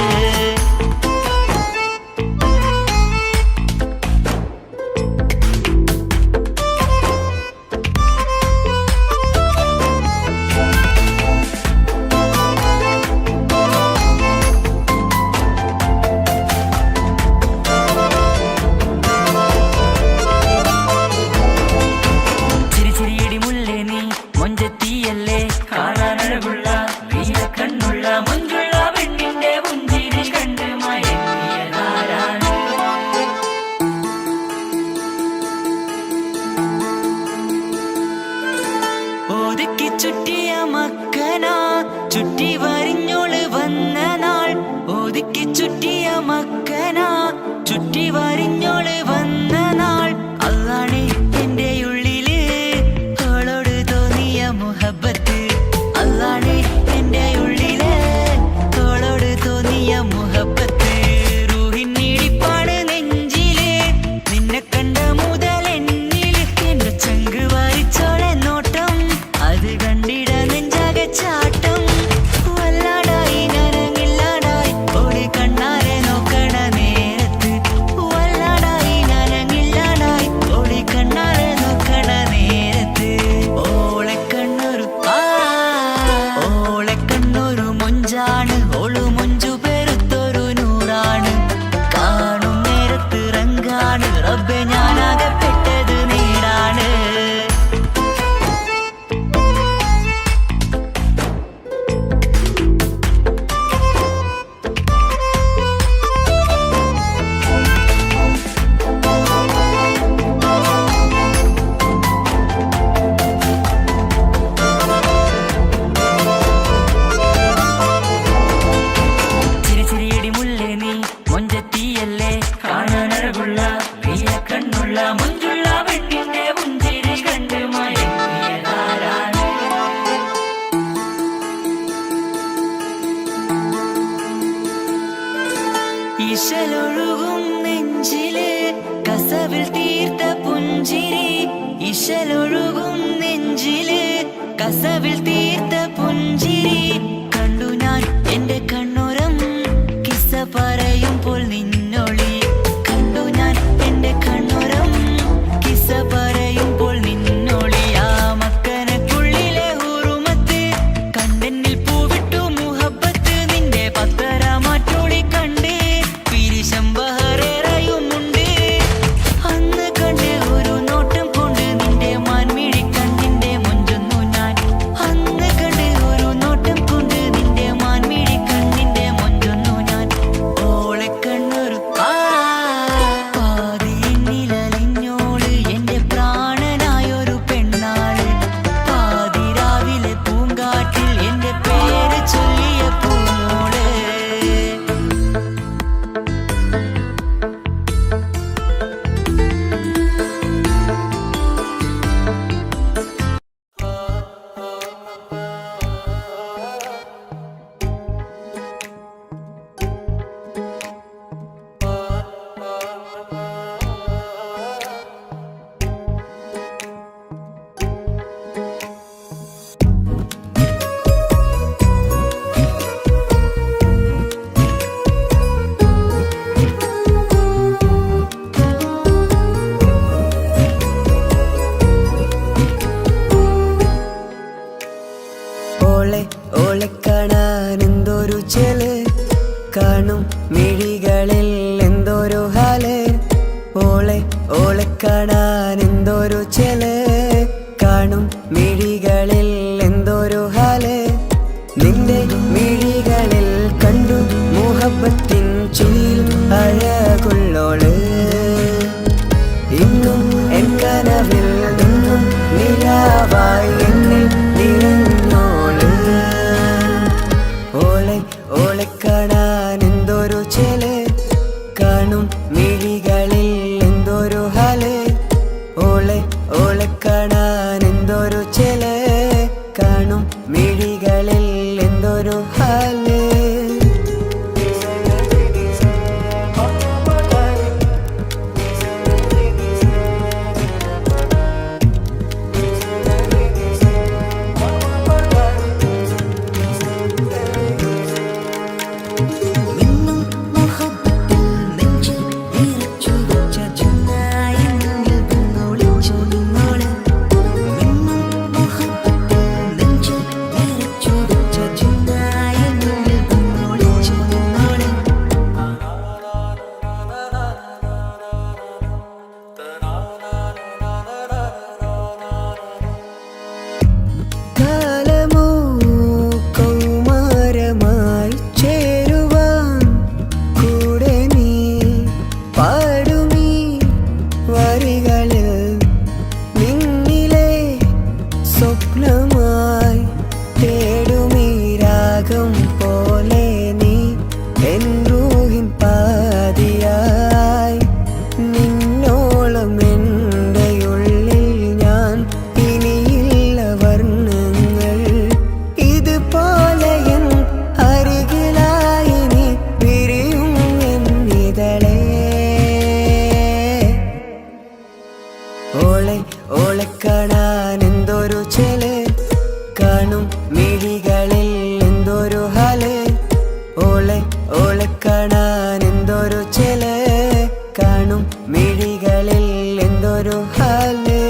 ഒതുക്കി ചുറ്റിയ മക്കന ചുറ്റി വരിഞ്ഞോള് വന്ന നാൾ ഒതുക്കി ചുറ്റിയ മക്കന ചുറ്റി വരിഞ്ഞോള് വന്ന നാൾ അതാണ് എന്റെ ഉള്ളില് അവളോട് തോന്നിയ മുഹബത്ത് അതാണ് എന്റെ ഉള്ളില് അവളോട് തോന്നിയ മുഹബത്ത് റൂഹിൻ നീടിപ്പാട് നെഞ്ചില് നിന്നെ കണ്ട മുതൽ എന്നില് എന്റെ ചങ്ക് വാരിച്ചോളെ നോട്ടം അത് കണ്ടിട നെഞ്ചാകെ ചാട്ടം വല്ലാടായി നനങ്ങില്ലാടായി ഓടി കണ്ണാരെ നോക്കണ നേരത്ത് വല്ലാടായി നനങ്ങില്ലാടായി ഓടി കണ്ണാരെ നോക്കണ നേരത്ത് ഓളെ കണ്ണൊരു മൊഞ്ചാണ് ഓളു മൊഞ്ചു പെരുത്തൊരു നൂറാണ് കാണും നേരത്ത് റങ്കാണ് റബ്ബെ ഞാനാകപ്പെട്ടത് നേരാണ് ചിരിച്ചിരിയടി മുല്ലേ നീ മൊഞ്ചത്തിയല്ലേ കാണാനഴകുള്ള നീല കണ്ണുള്ള മുഞ്ചുള്ള പെണ്ണിന്റെ മുഞ്ചിരി കണ്ട് മയങ്ങിയതാരാണ് ഇശലൊഴുകും നെഞ്ചില് കസവിൽ തീർത്ത പുഞ്ചിരി ഇശലൊഴുകും നെഞ്ചില് കസവിൽ തീർത്ത പുഞ്ചിരി കണ്ടു ഞാൻ എന്റെ കണ്ണുരം കിസ്സ പറയുമ്പോൾ നിന്നൊളി കണ്ടു ഞാൻ എന്റെ കണ്ണുരം കിസ്സ പറയുമ്പോൾ നിന്നൊളി ആ മക്കനക്കുള്ളിലെ ഹുറുമത്ത് കണ്ടെന്നിൽ പൂവിട്ടു മുഹബത്ത് നിന്റെ പത്തര മാറ്റൊളി കണ്ട് പിരിശം ബഹറേറയുമുണ്ട് അന്ന് കണ്ട് ഒരു നോട്ടം കൊണ്ട് നിന്റെ മന കനവിൽ നിന്നും നിലാവായി എന്നിൽ നിറഞ്ഞോള്. ഓളെ ഓളെ കാണാൻ എന്തൊരു ചെല്, കാണും മിഴികളിൽ എന്തൊരു ഹല്. ഓളെ ഓളെ കാണാൻ എന്തൊരു ചെല്, കാണും മിഴികളിൽ എന്തൊരു ഹല്. കാലമോ കൗമാരമായി ചേരുവാൻ കൂടെ നീ പാടുമീ വരികളിൽ നിന്നിലെ സ്വപ്നമായി തേടുമീ രാഗം പോലെ നീ എൻ റൂഹിൻ പാതിയായി. നിന്നോളം എൻ്റെ ഉള്ളിൽ ഞാൻ ഇനിയില്ല വർണ്ണങ്ങൾ. ഇതുപോലെ എൻ അരികിലായി നീ പിരിയും എന്നിതളേ. ഓളെ ഓളെ കാണാൻ എന്തൊരു ചെല്, കാണും മിഴികളിൽ എന്തൊരു ഹല്. ഓളെ ഓളെ കാണാൻ എന്തൊരു ചെല്, കാണും മിഴികളിൽ എന്തൊരു ഹല്.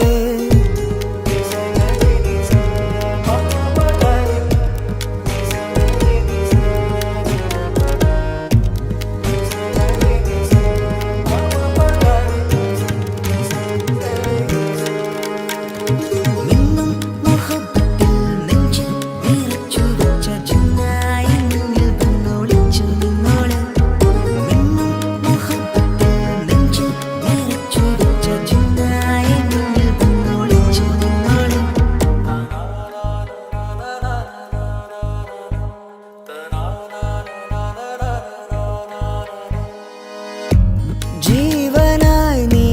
ജീവനായി നീ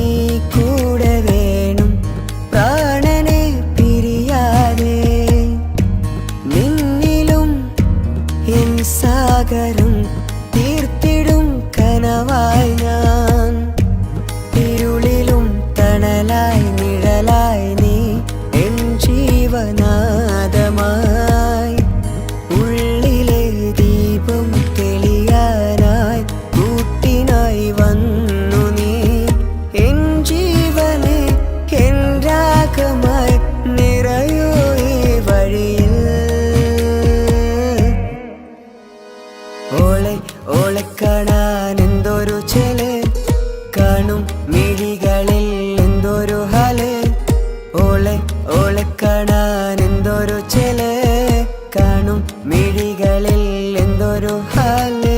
കൂടെ വേണം, പ്രാണനെ പിരിയാതെ. നിന്നിലും എൻ സാഗരം തീർത്തിടും കനവായി ഞാൻ. ഇരുളിലും തണലായി നിഴലായി നീ എൻ ജീവനാദമായി. ഉള്ളിലെ ദീപം തെളിയാനായി കൂട്ടിനായി വന്നു നീ. എൻ ജീവനെ എൻ രാഗമായി നിറയൂ ഈ വഴിയിൽ. ഓളെ ഓളെ കാണാൻ എന്തൊരു ചെല്, കാണും മിഴികളിൽ എന്തൊരു ഹല്. ഓളെ ഓളെ കാണാൻ എന്തൊരു ചെല്, കാണും മിഴികളിൽ എന്തൊരു ഹല്.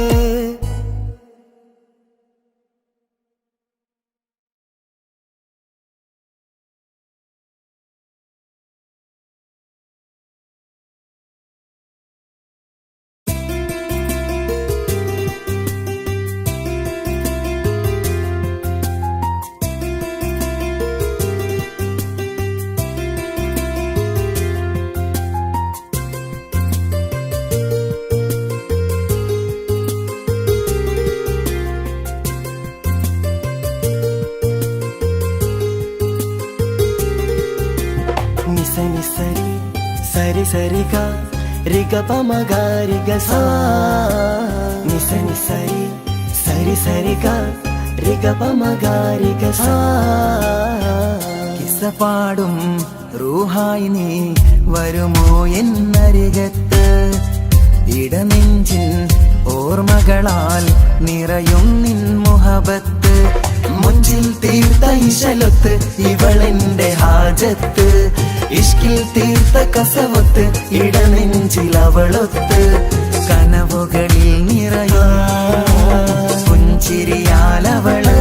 నిసని సరి సరి సరిగా రిగ పమగా రిగ సా. నిసని సరి సరి సరిగా రిగ పమగా రిగ సా. കിസ്സപാടും റൂഹായി നീ വരുമോ എന്നരികത്ത്. ഇടനെഞ്ചിൻ ഓർമ്മകളാൽ നിറയും നിൻ മുഹബത്ത്. മുഞ്ചിൽ തീർത്ത ഇശലൊത്ത് ഇവളെന്റെ ഹാജത്ത്. ഇഷ്കിൽ തീർത്ത കസവൊത്ത് ഇടനെഞ്ചിൽ അവളൊത്ത്. കനവുകളിൽ നിറയും പുഞ്ചിരിയാലവള്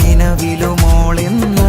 നിലവിലുമോളെന്ന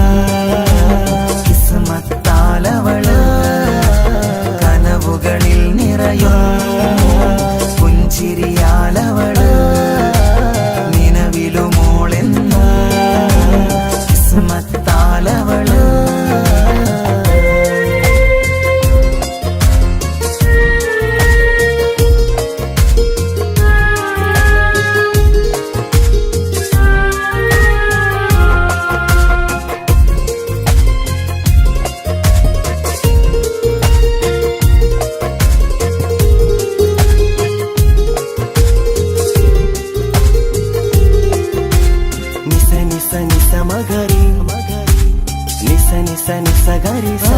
നിസ നിസ ഗരി സ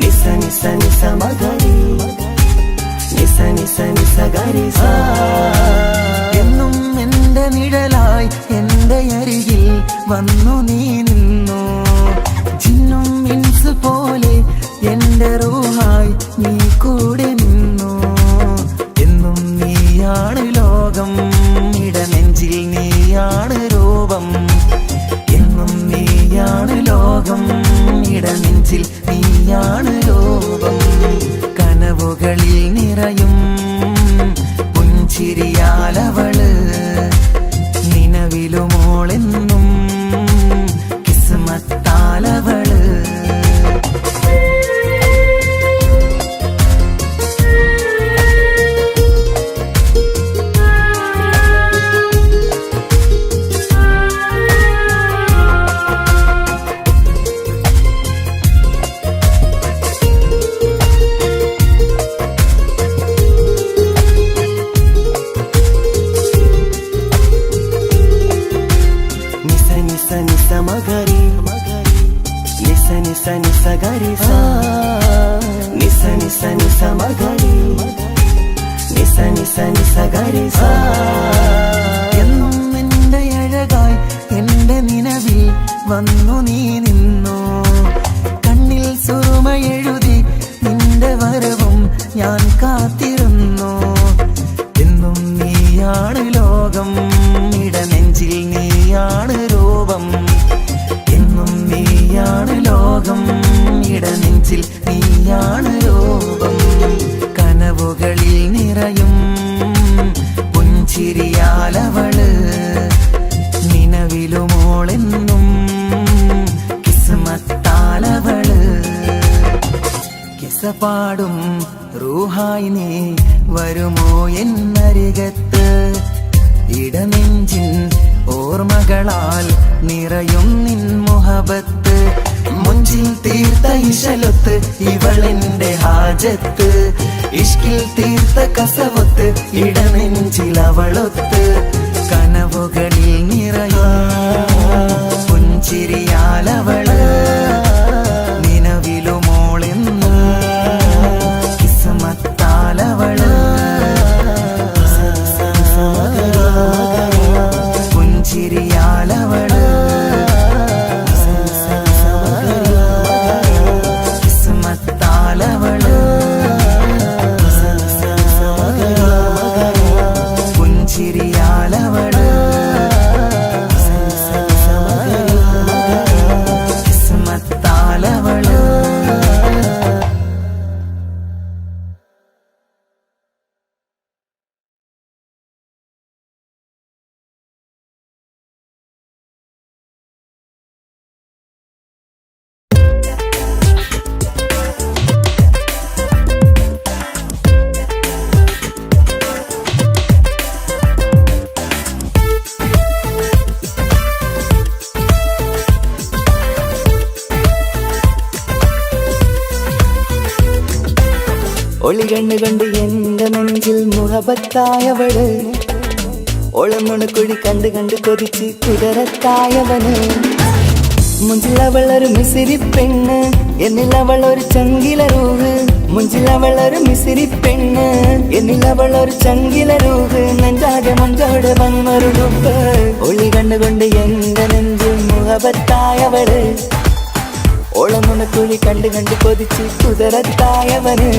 നിസ നിസ നിസ മഗരി നിസ നിസ നിസ ഗരി സ. എന്നും എന്റെ നിഴലായി എന്റെ അരികിൽ വന്നു നീ നിന്നു. ജിന്നും ഇൻസ് പോലെ എന്റെ റൂഹായി നീ കൂടെ നിന്നു. എന്നും നീയാണ് ലോകം, ഇടനെഞ്ചിൽ നീയാണ് രൂപം. എന്നും നീയാണ് ലോകം, ഇടനെഞ്ചിൽ നീയാണ് രൂപം. കനവുകളിൽ നിറയും പുഞ്ചിരിയാലവള്, നിലവിലുമോളെന്നും കിസ്മത്താലവള്. മഗരി നിസ നിസ നിസ ഗരി സ നിസ നിസ നിസ മഗരി നിസ നിസ നിസ ഗരി സ. എന്നും എന്റെ അഴകായി എന്റെ നിലവിൽ വന്നു നീ നിന്നു. കണ്ണിൽ സുറുമയെഴുതി നിന്റെ വരവും ഞാൻ കാത്തിരുന്നു. എന്നും നീയാണ് ലോകം, ഇടനെഞ്ചിൽ നീയാണ് രൂപം. എന്നും നീയാണ് ലോകം, ഇടനെഞ്ചിൽ നീയാണ് രൂപം. കനവുകളിൽ നിറയും പുഞ്ചിരിയാലവള്, നിലവിലുമോളെന്നും കിസ്മത്താലവള്. കിസപാടും റൂഹായി നീ വരുമോ എന്നരികത്ത്. ഇടനെഞ്ചിൻ ഓർമ്മകളാൽ നിറയും നിൻ മുഹബത്ത്. മുഞ്ചിൽ തീർത്ത ഇശലൊത്ത് ഇവളെന്റെ ഹാജത്ത്. ഇഷ്കിൽ തീർത്ത കസവൊത്ത് ഇടനെഞ്ചിൽ അവളൊത്ത്. കനവുകളിൽ നിറയും പുഞ്ചിരിയാലവള്, നിലവിലുമോളെന്നും കിസ്മത്താലവള്. പുഞ്ചിരിയാലവള്, കിസ്മത്താലവള്. പുഞ്ചിരിയാലവള്, കിസ്മത്താലവള്. ഒളികണ്ണ് കണ്ട് എന്റെ നെഞ്ചിൽ മുഹബത്തായവള്. ഒളമുണക്കുഴി കണ്ട് കണ്ട് കൊതിച്ച് കുതിരത്തായവന്. മുഞ്ചിലവളൊരു മിസിരി പെണ്ണ്, എന്നിലവളൊരു ചങ്കില രൂഹ്. മുഞ്ചിലവളൊരു മിസിരി പെണ്ണ്, എന്നിലവളൊരു ചങ്കില രൂഹ്. നെഞ്ചാകെ മഞ്ചോട് വന്നൊരു രൂപ്. ഒളി കണ്ടുകൊണ്ട് എന്റെ നെഞ്ചിൽ മുഹബത്തായവള്. ഓളമുണക്കുഴി കണ്ട് കണ്ട് കൊതിച്ച് കുതിരത്തായവന്.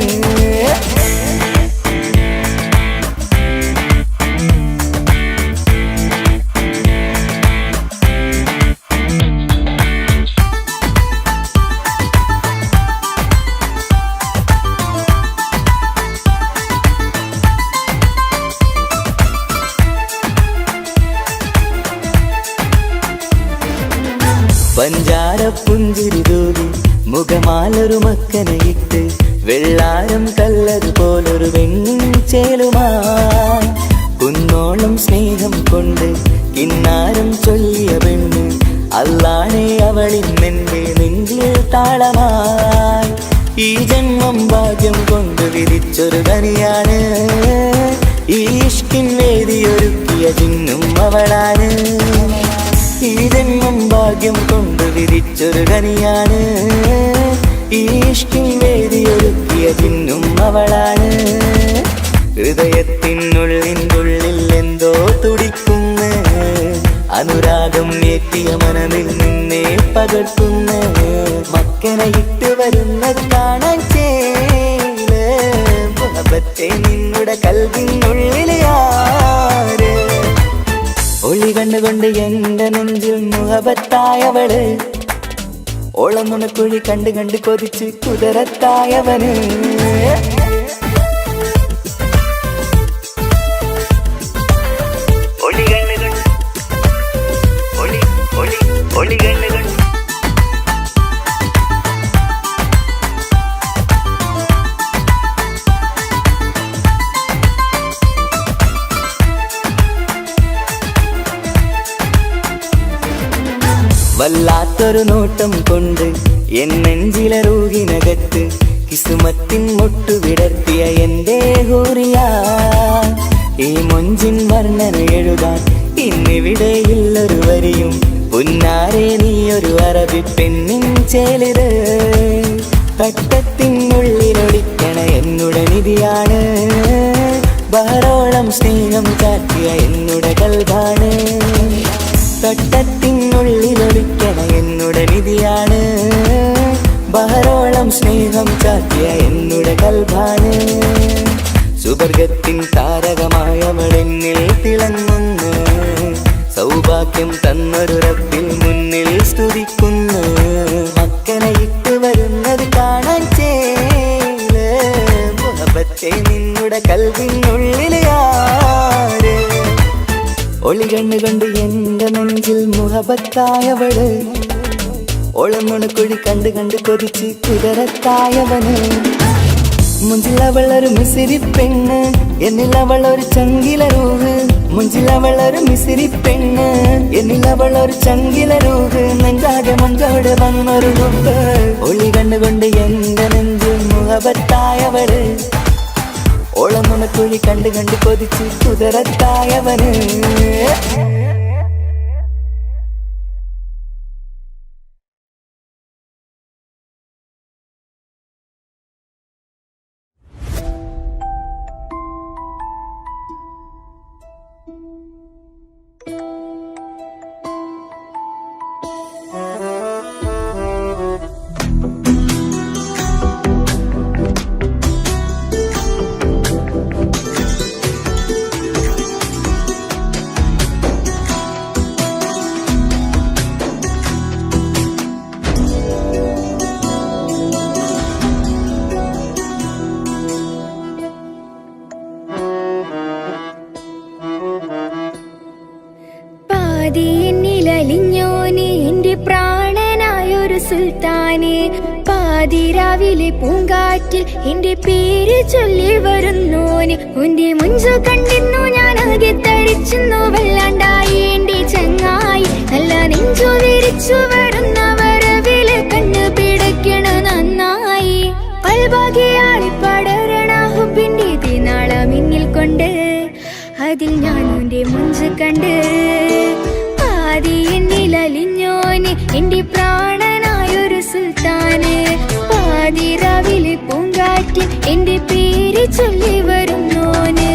പഞ്ചാര പുഞ്ചിരി തൂകി മുഖമാലൊരു മക്കനയിട്ട്. വെള്ളാരം കല്ലതുപോലൊരു വെണ്ണിൻ ചേലുമായി. കുന്നോളം സ്നേഹം കൊണ്ട് കിന്നാരം ചൊല്ലിയ പെണ്ണ്. അല്ലാണെ അവളിന്നെന്റെ നെഞ്ചിൽ താളമായി. ഈ ജന്മം ഭാഗ്യം കൊണ്ട് വിധിച്ചൊരു കനിയാണ്. ഈ ഇഷ്കിൻ വേദിയൊരുക്കിയ ജിന്നും അവളാണ്. ഈ ജന്മം ഭാഗ്യം കൊണ്ട് വിരിച്ചൊരു കനിയാണ്. ഈ ഇഷ്കിൻ വേദിയൊരുക്കിയ ചിന്നും അവളാണ്. ഹൃദയത്തിനുള്ളിൽ എന്തോ തുടിക്കുന്ന അനുരാഗം ഏറ്റിയ മനമിൽ നിന്നെ പകർത്തുന്ന മക്കനെ ഇട്ട് വരുന്നത് കാണാൻ ചേല് മുഹബത്തെ നിന്നുടെ കൽവിനുള്ളിൽ ആര്. ഒളി കണ്ടുകൊണ്ട് എന്റെ നെഞ്ചിൽ മുഹബത്തായവള്. ഓളം നുണക്കുഴി കണ്ട് കണ്ട് കൊതിച്ച് കുതിരത്തായവന്. വല്ലാത്തൊരു നോട്ടം കൊണ്ട് എൻ നെഞ്ചിലെ റൂഹിനകത്ത് കിസുമത്തിൻ മുട്ടു വിടർത്തിയ എന്റെ ഹൂറിയ. ഈ മൊഞ്ചിൻ വർണ്ണന എഴുതാൻ ഇന്നിവിടെയില്ലൊരു വരിയും. പുന്നാരെ നീയൊരു അറബി പെണ്ണിൻ ചേലിത്. തട്ടത്തിനുള്ളിലൊളിക്കണ എന്നുടെ നിധിയാണ്. ബഹറോളം സ്നേഹം കാട്ടിയ എന്നുടെ കൽബാണ്. തട്ടത്തിനുള്ളിലൊളിക്കണ എന്നുടെ നിധിയാണ്. ബഹറോളം സ്നേഹം കാട്ടിയ എന്നുടെ കൽബാണ്. സുവർഗത്തിൻ താരകമായവളെന്നിൽ തിളങ്ങുന്നു. സൗഭാഗ്യം തന്നൊരു റബ്ബിൽ മുന്നിൽ സ്തുതിക്കുന്നു. മക്കനെ ഇട്ട് വരുന്നത് കാണാൻ ചേല് മുഹബത്തെ നിന്നുടെ കൽവിനുള്ളിൽ ആര്. ഒളി കണ്ണുകൊണ്ട് എന്റെ നെഞ്ചിൽ മുഹബത്തായവള്. ഓളം നുണക്കുഴി കണ്ട് കണ്ട് കൊതിച്ച് കുതിരത്തായവന്. മുഞ്ചിലവളൊരു മിസിരി പെണ്ണ്, എന്നിലവളൊരു ചങ്കില രൂഹ്. മുഞ്ചിലവളൊരു മിസിരി പെണ്ണ്, എന്നിലവളൊരു ചങ്കില രൂഹ്. നെഞ്ചാകെ മഞ്ചോട് വന്നൊരു രൂപ്. ഒളി കണ്ണുകൊണ്ട് എന്റെ നെഞ്ചിൽ മുഹബത്തായവള്. ഓളം നുണക്കുഴി കണ്ട് കണ്ട് കൊതിച്ച് കുതിരത്തായവന്. എന്നിലലിഞ്ഞോനെ എന്റെ പ്രാണനായൊരു സുൽത്താനെ. പാതിരാവിലെ പൂങ്കാറ്റിൽ എന്റെ പേര് ചൊല്ലി വരുന്നോനെ. ഉന്റെ മുഞ്ചു കണ്ടിരുന്നു ഞാൻ ആകെ തരിച്ചുന്നു. വല്ലാണ്ടായി എന്റെ ചങ്ങായി നല്ല നെഞ്ചു വിരിച്ചു വരുന്ന വരവില് കണ്ണു പിടയ്ക്കണ നന്നായി. പൽഭാഗിയാളി പടരണ ഹുബിന്റെ തിനാള മിന്നിൽ കൊണ്ട് അതിൽ ഞാൻ ഉന്റെ മുഞ്ചു കണ്ട്. പാതി എന്നിലലിഞ്ഞോനെ എന്റെ പ്രാണനായൊരു സുൽത്താന്. പാതിരാവിലെ പൂങ്കാറ്റിൽ എന്റെ പേര് ചൊല്ലി വരുന്നോന്.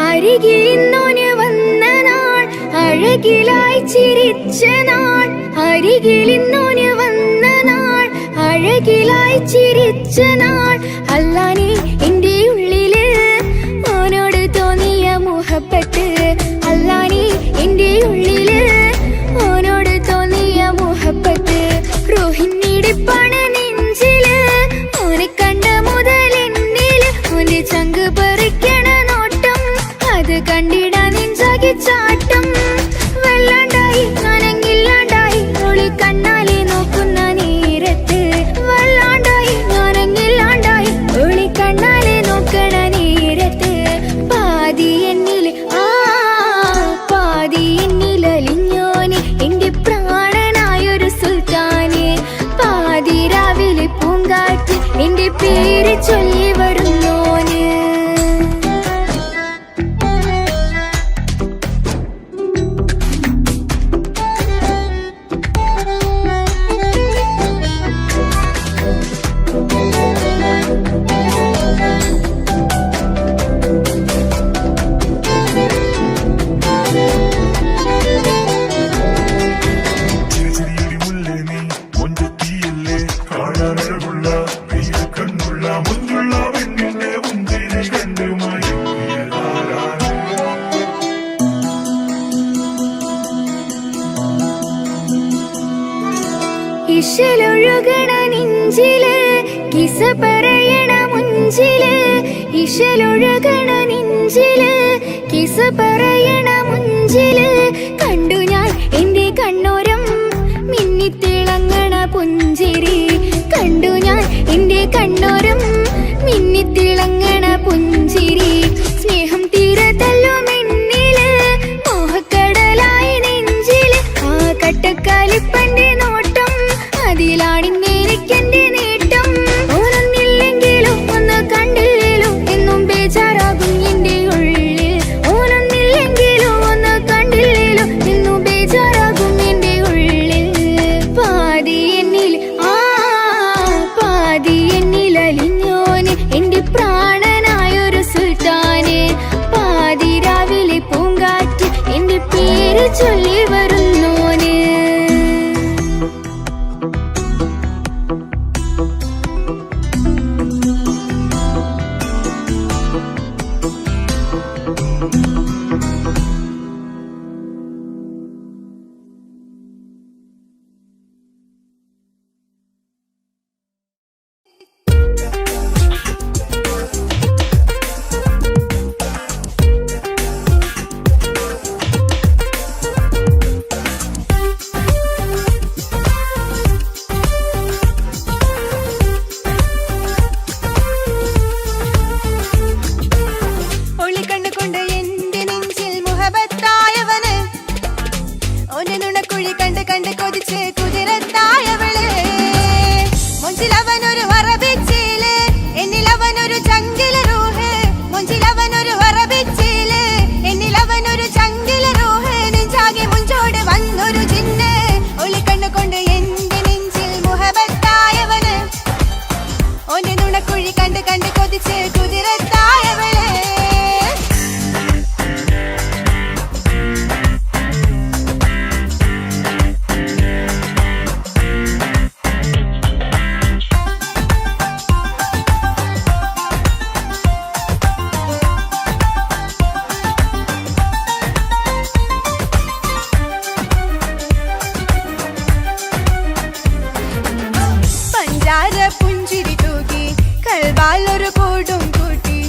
അരികിലിന്നോന് വന്ന നാൾ അഴകിലായി ചിരിച്ച നാൾ. അരികിലിന്നോന് വന്ന നാൾ അഴകിലായി ചിരിച്ച നാൾ. അല്ലാനെ എന്റെ ഉള്ളില് ഓനോട് തോന്നിയ മുഹബത്ത്. അല്ലാനെ എന്റെ ഉള്ളില് ഓനോട് തോന്നിയ മുഹബത്ത്. റോഹിണിടിപ്പാണ് നെഞ്ചില് ഓനെ കണ്ട മുതൽ ഇശലൊഴുകണ നെഞ്ചില് കിസ പറയണ മുഞ്ചില് ഇശലൊഴുകണ നെഞ്ചില് കിസ പറയണ മുഞ്ചില് കണ്ടു ഞാൻ എന്റെ കണ്ണോരം മിന്നിത്തിളങ്ങണ പുഞ്ചിരി കണ്ടു ഞാൻ എന്റെ കണ്ണോരം മിന്നിത്തിളങ്ങണ പുഞ്ചിരി സ്നേഹം തീരതല്ലോ മെന്നില് മോഹക്കടലായി നെഞ്ചില് ആ കട്ടക്കാലിപ്പന്റെ നോട്ടം അതിലാണിന്നെനിക്കെന്റെ നേട്ടം ഓനൊന്നില്ലെങ്കിലും ഒന്ന് കണ്ടില്ലേലും എന്നും ബേജാറാകും എന്റെ ഉള്ളിൽ ഓനൊന്നില്ലെങ്കിലും ഒന്ന് കണ്ടില്ലേലും എന്നും ബേജാറാകും എന്റെ ഉള്ളിൽ പാതി എന്നിൽ പാതി എന്നിൽ അലിഞ്ഞോന് എന്റെ പ്രാണനായൊരു സുൽത്താന് പാതി രാവിലെ പൂങ്കാറ്റ് എന്റെ പേര് ചൊല്ലി വരുന്നോന് ഒളിക്കണ്ണുകൊണ്ട് എന്റെ നെഞ്ചിൽ മുഹബത്തായവന് ഓന്റെ നുണക്കുഴി കണ്ട് കണ്ട് കൊതിച്ച് കുതിരത്തായവള് മുഞ്ചിലവനൊരു അറബിച്ചീല് എന്നിലവനൊരു ചങ്കില റൂഹ് മുഞ്ചിലവനൊരു അറബിച്ചീല് എന്നിലവനൊരു ചങ്കില റൂഹ് നെഞ്ചാകെ മുഞ്ചോട് വന്നൊരു ജിന്ന് ഒളിക്കണ്ണുകൊണ്ട് എന്റെ നെഞ്ചിൽ മുഹബത്തായവന് ഓന്റെ നുണക്കുഴി കണ്ട് കണ്ട് കൊതിച്ച് കുതിരത്തായവള് പഞ്ചാര പുഞ്ചിരി തൂക്കി കൽവാലൊരു കൂടും കൂട്ടി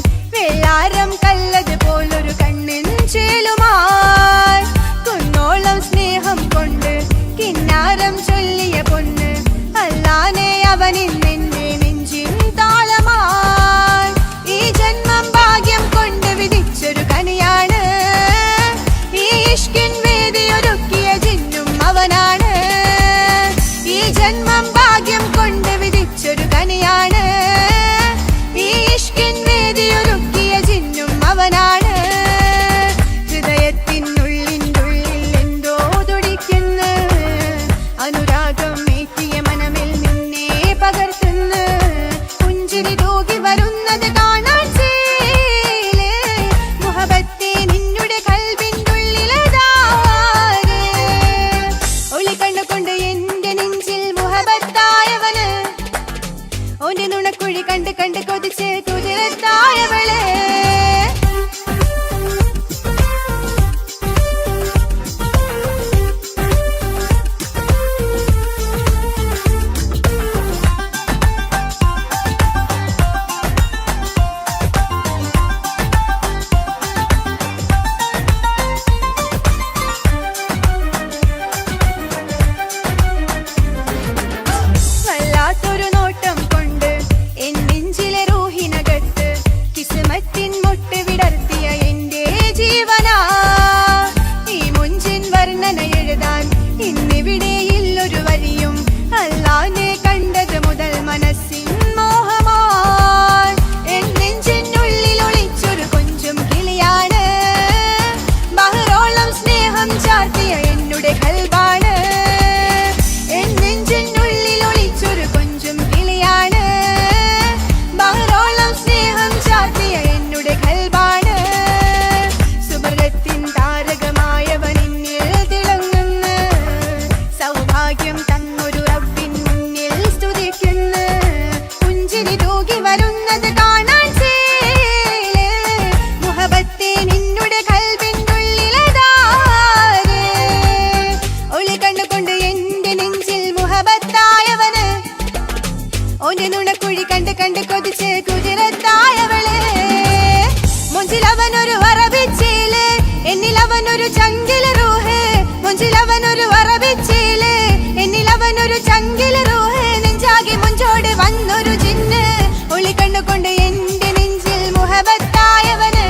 കണ്ടുകൊണ്ട് എന്റെ നെഞ്ചിൽ മുഹബത്തായവന്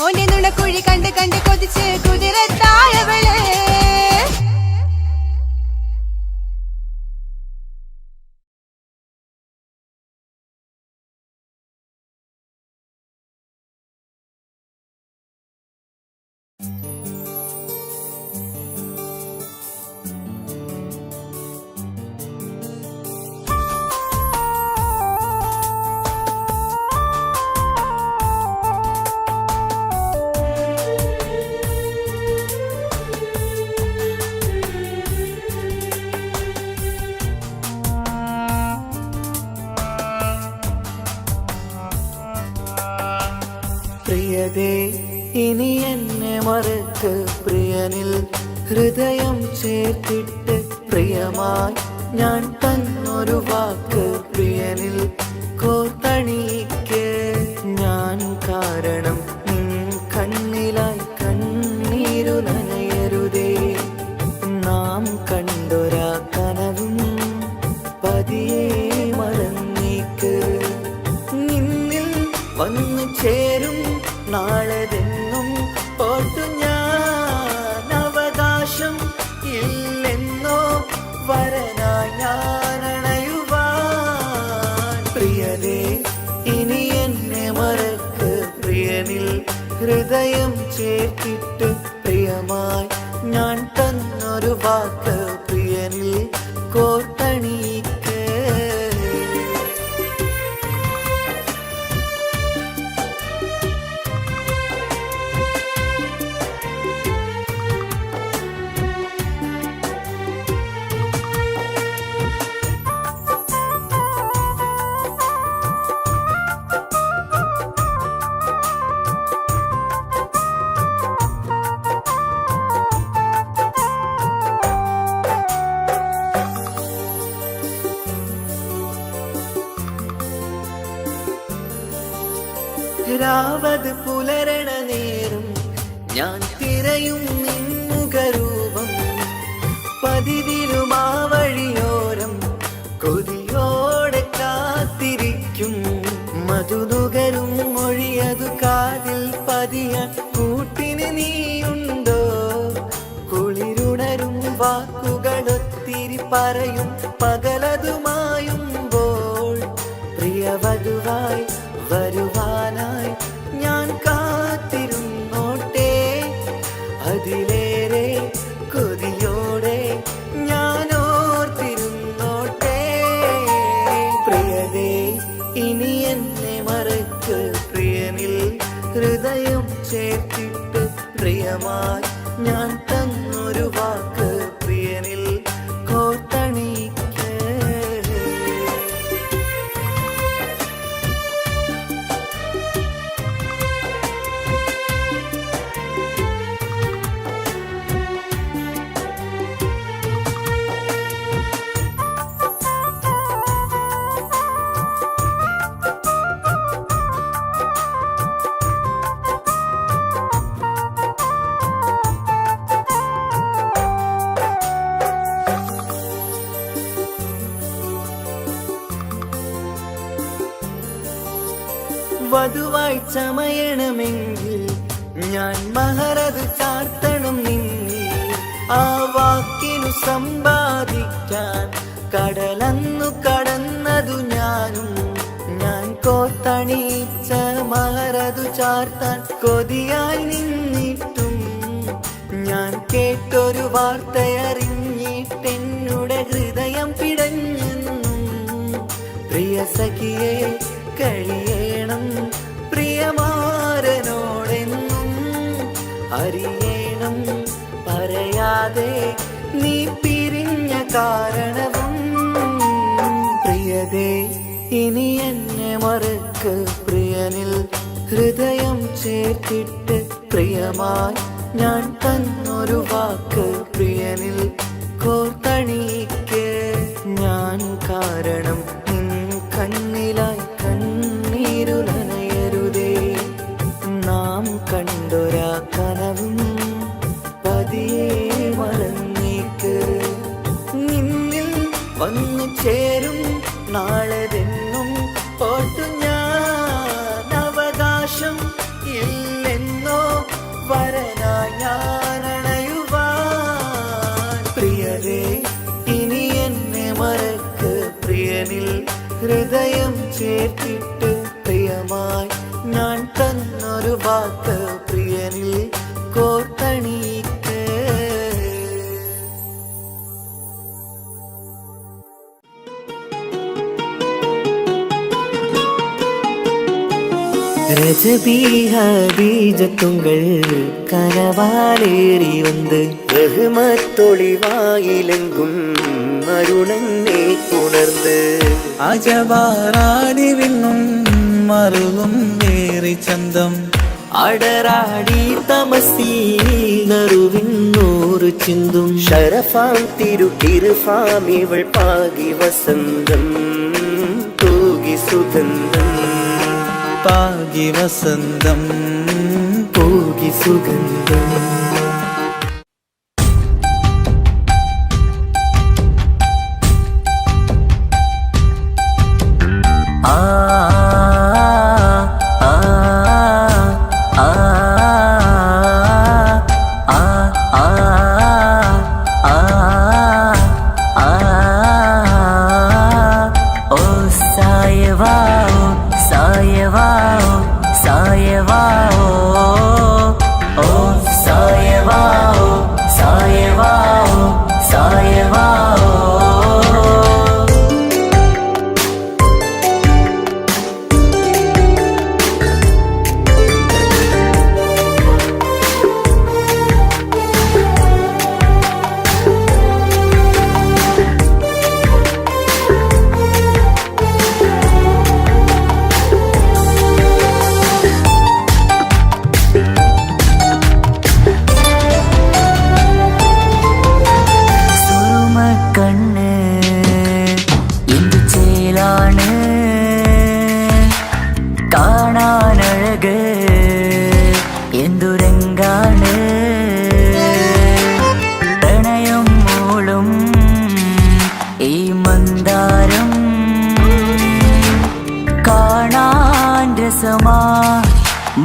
ഓന്റെ നുണക്കുഴി കണ്ട് കണ്ട് കൊതിച്ച് കുതിരത്തായവള് പ്രിയതേ ഇനി എന്നെ മറക്ക് പ്രിയനിൽ ഹൃദയം ചേർത്തിട്ട് പ്രിയമായി ഞാൻ തന്നൊരു വാക്ക് പ്രിയനിൽ കോർത്തണിക്ക് ഞാൻ കാരണം നിൻ കണ്ണിലായി കണ്ണീരു നനയരുതേ നാം കണ്ടൊരാ കനവും പതിയെ മറന്നേക്ക് നിന്നിൽ വന്നു ചേരും നാളെതെന്നും ഓർത്തു ഞാൻ അവകാശം ഇല്ലെന്നോ വരനായി ഞാൻ അണയുവാൻ പ്രിയതേ ഇനി എന്നെ മറക്ക് പ്രിയനിൽ ഹൃദയം ചേർത്തിട്ട് പ്രിയമായി ഞാൻ തന്നൊരു വാക്ക് പ്രിയനിൽ കോർത്തണിക്ക് രാവത് പുലരണ നേരം ഞാൻ തിരയും നിൻമുഖരൂപം പതിവിലും ആ വഴിയോരം കൊതിയോടെ കാത്തിരിക്കും മധുനുകരും മൊഴിയതു കാതിൽ പതിയാൻ കൂട്ടിന് നീയുണ്ടോ കുളിരുണരും വാക്കുകളൊത്തിരി പറയും പകലതുമായുമ്പോൾ പ്രിയവധുവായി വരുവാനായി ഞാൻ കാത്തിരുന്നോട്ടെ അതിലേറെ കൊതിയോടെ ഞാൻ ഓർത്തിരുന്നോട്ടെ പ്രിയതേ ഇനി എന്നെ മറക്ക് പ്രിയനിൽ ഹൃദയം ചേർത്തിട്ട് പ്രിയമായി ഞാൻ തന്നൊരു വാക്ക് പ്രിയനിൽ കോർത്തണിക്ക് വധുവായി ചമയണമെങ്കിൽ ഞാൻ മഹറത് ചാർത്തണം നിന്നിൽ ആ വാക്കിനു സമ്പാദിക്കാൻ കടലന്നു കടന്നതു ഞാനും ഞാൻ കോത്തണിച്ച മഹറതു ചാർത്താൻ കൊതിയായി നിന്നിട്ടും ഞാൻ കേട്ടൊരു വാർത്തയറിഞ്ഞിട്ടെന്നുടെ ഹൃദയം പിടഞ്ഞെന്നും പ്രിയ സഖിയെ കഴിയണം പ്രിയമാരനോടെന്നും അറിയണം പറയാതെ നീ പിരിഞ്ഞ കാരണവും പ്രിയതേ ഇനി എന്നെ മറക്ക് പ്രിയനിൽ ഹൃദയം ചേർത്തിട്ട് പ്രിയമായി ഞാൻ തന്നൊരു വാക്ക് പ്രിയനിൽ കോർത്തണിക്ക് ഞാൻ കാരണം നിൻ കണ്ണിലായി കണ്ണീരു നനയരുതേ നാം കണ്ടൊരാ കനവും പതിയെ മറന്നേക്ക് നിന്നിൽ വന്നു ചേരും നാളെതെന്നും ഓർത്ത് ഇല്ലെന്നോ വരനായി ഞാനണയുവാൻ. പ്രിയരേ ഇനി എന്നെ മറക്ക്, പ്രിയനിൽ ഹൃദയം ചേർത്തിട്ട് പ്രിയമായി ഞാൻ തന്നൊരു വാക്ക് പ്രിയനിൽ കോർത്തണിക്ക്. ரஜபீஹபீஜத்துங்கள் கனவாலேறி வந்து ரஹ்மத்தொளிவாயிலெங்கும் அருணன்னே உணர்ந்து അജവാറാടി വിണ്ണും മറുകും ഏറി ചന്തം അടരാടി തമസീനറുവിന്നൂറ് ചിന്തും ഷരഫാം തിരുക്കിരുഫാം ഇവൾ പാകി വസന്തം തൂകി സുഗന്ധം പാകി വസന്തം പൂകി സുഗന്ധം.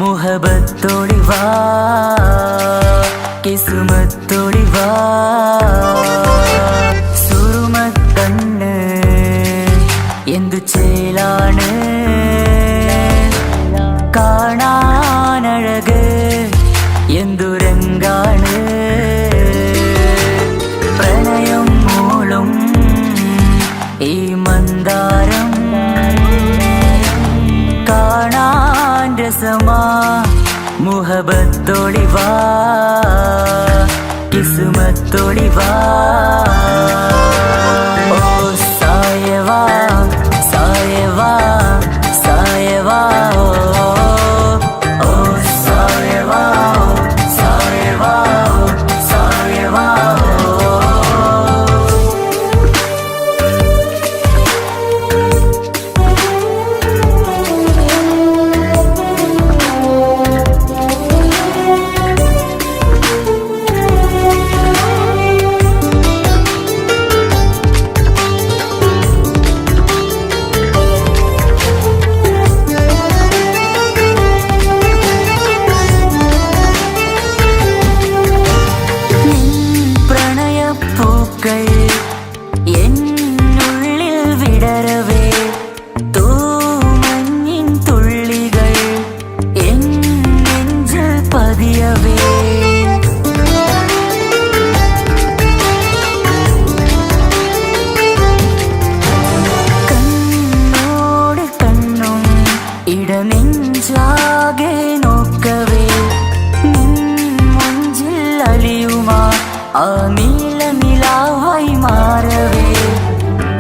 മുഹബത്തോടിവാ കിസ്മത്തോടിവാ സുറുമക്കണ്ണ് എന്തു ചേലാണ് കാണാനഴക് എന്തുരങ്കാണ് പ്രണയം മൂളും ഈ മന്ദാരം കാണാൻ രസമാ മുഹബത്തോളിവാ കിസ്മത്തോളിവാ ഓ സായവാ സായവാ സായവാ ഓ സായവാ സായവാ സായവാ എന്നുള്ളിൽ വിടരവേ തൂമഞ്ഞിൻ തുള്ളികൾ എൻ നെഞ്ചിൽ പതിയവേ കണ്ണോട് കണ്ണും ഇടനെഞ്ചാകെ നോക്കവേ മുഞ്ചിൽ അലിയുമാ ആ നീലനിലാവായി മാറവേ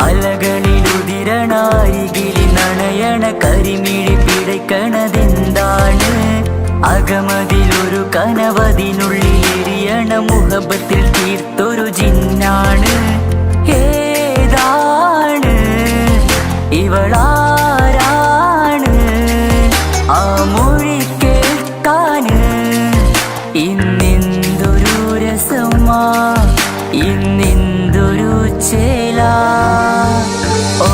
അലകളിലുതിരണാരികിലി നണയണ കരിമിഴി പിടയ്ക്കണതെന്താണ് അകമതിലൊരു കനവതിനുള്ളിൽ എരിയണ മുഹബത്തിൽ തീർത്തൊരു ജിന്നാണ് ഏതാണ് ഇവളാരാണ് ആ മൊഴി കേൾക്കാന് ഇന്നെന്തൊരു രസമാ ഇന്നെന്തൊരു ചേല ഓ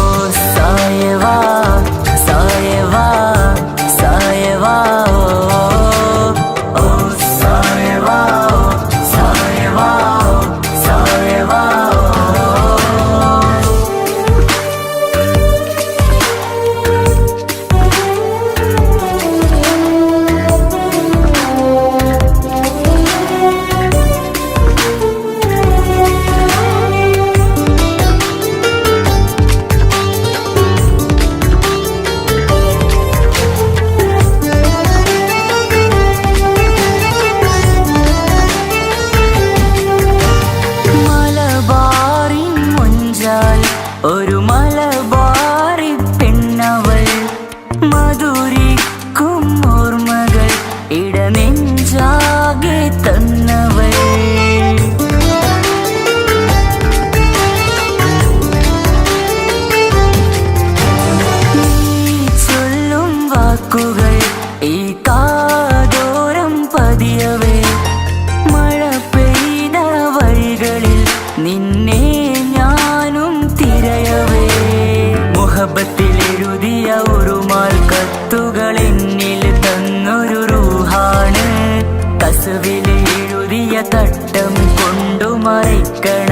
സായവാ സായവാ സായവാ ഓ തട്ടം കൊണ്ടു മറിക്കണ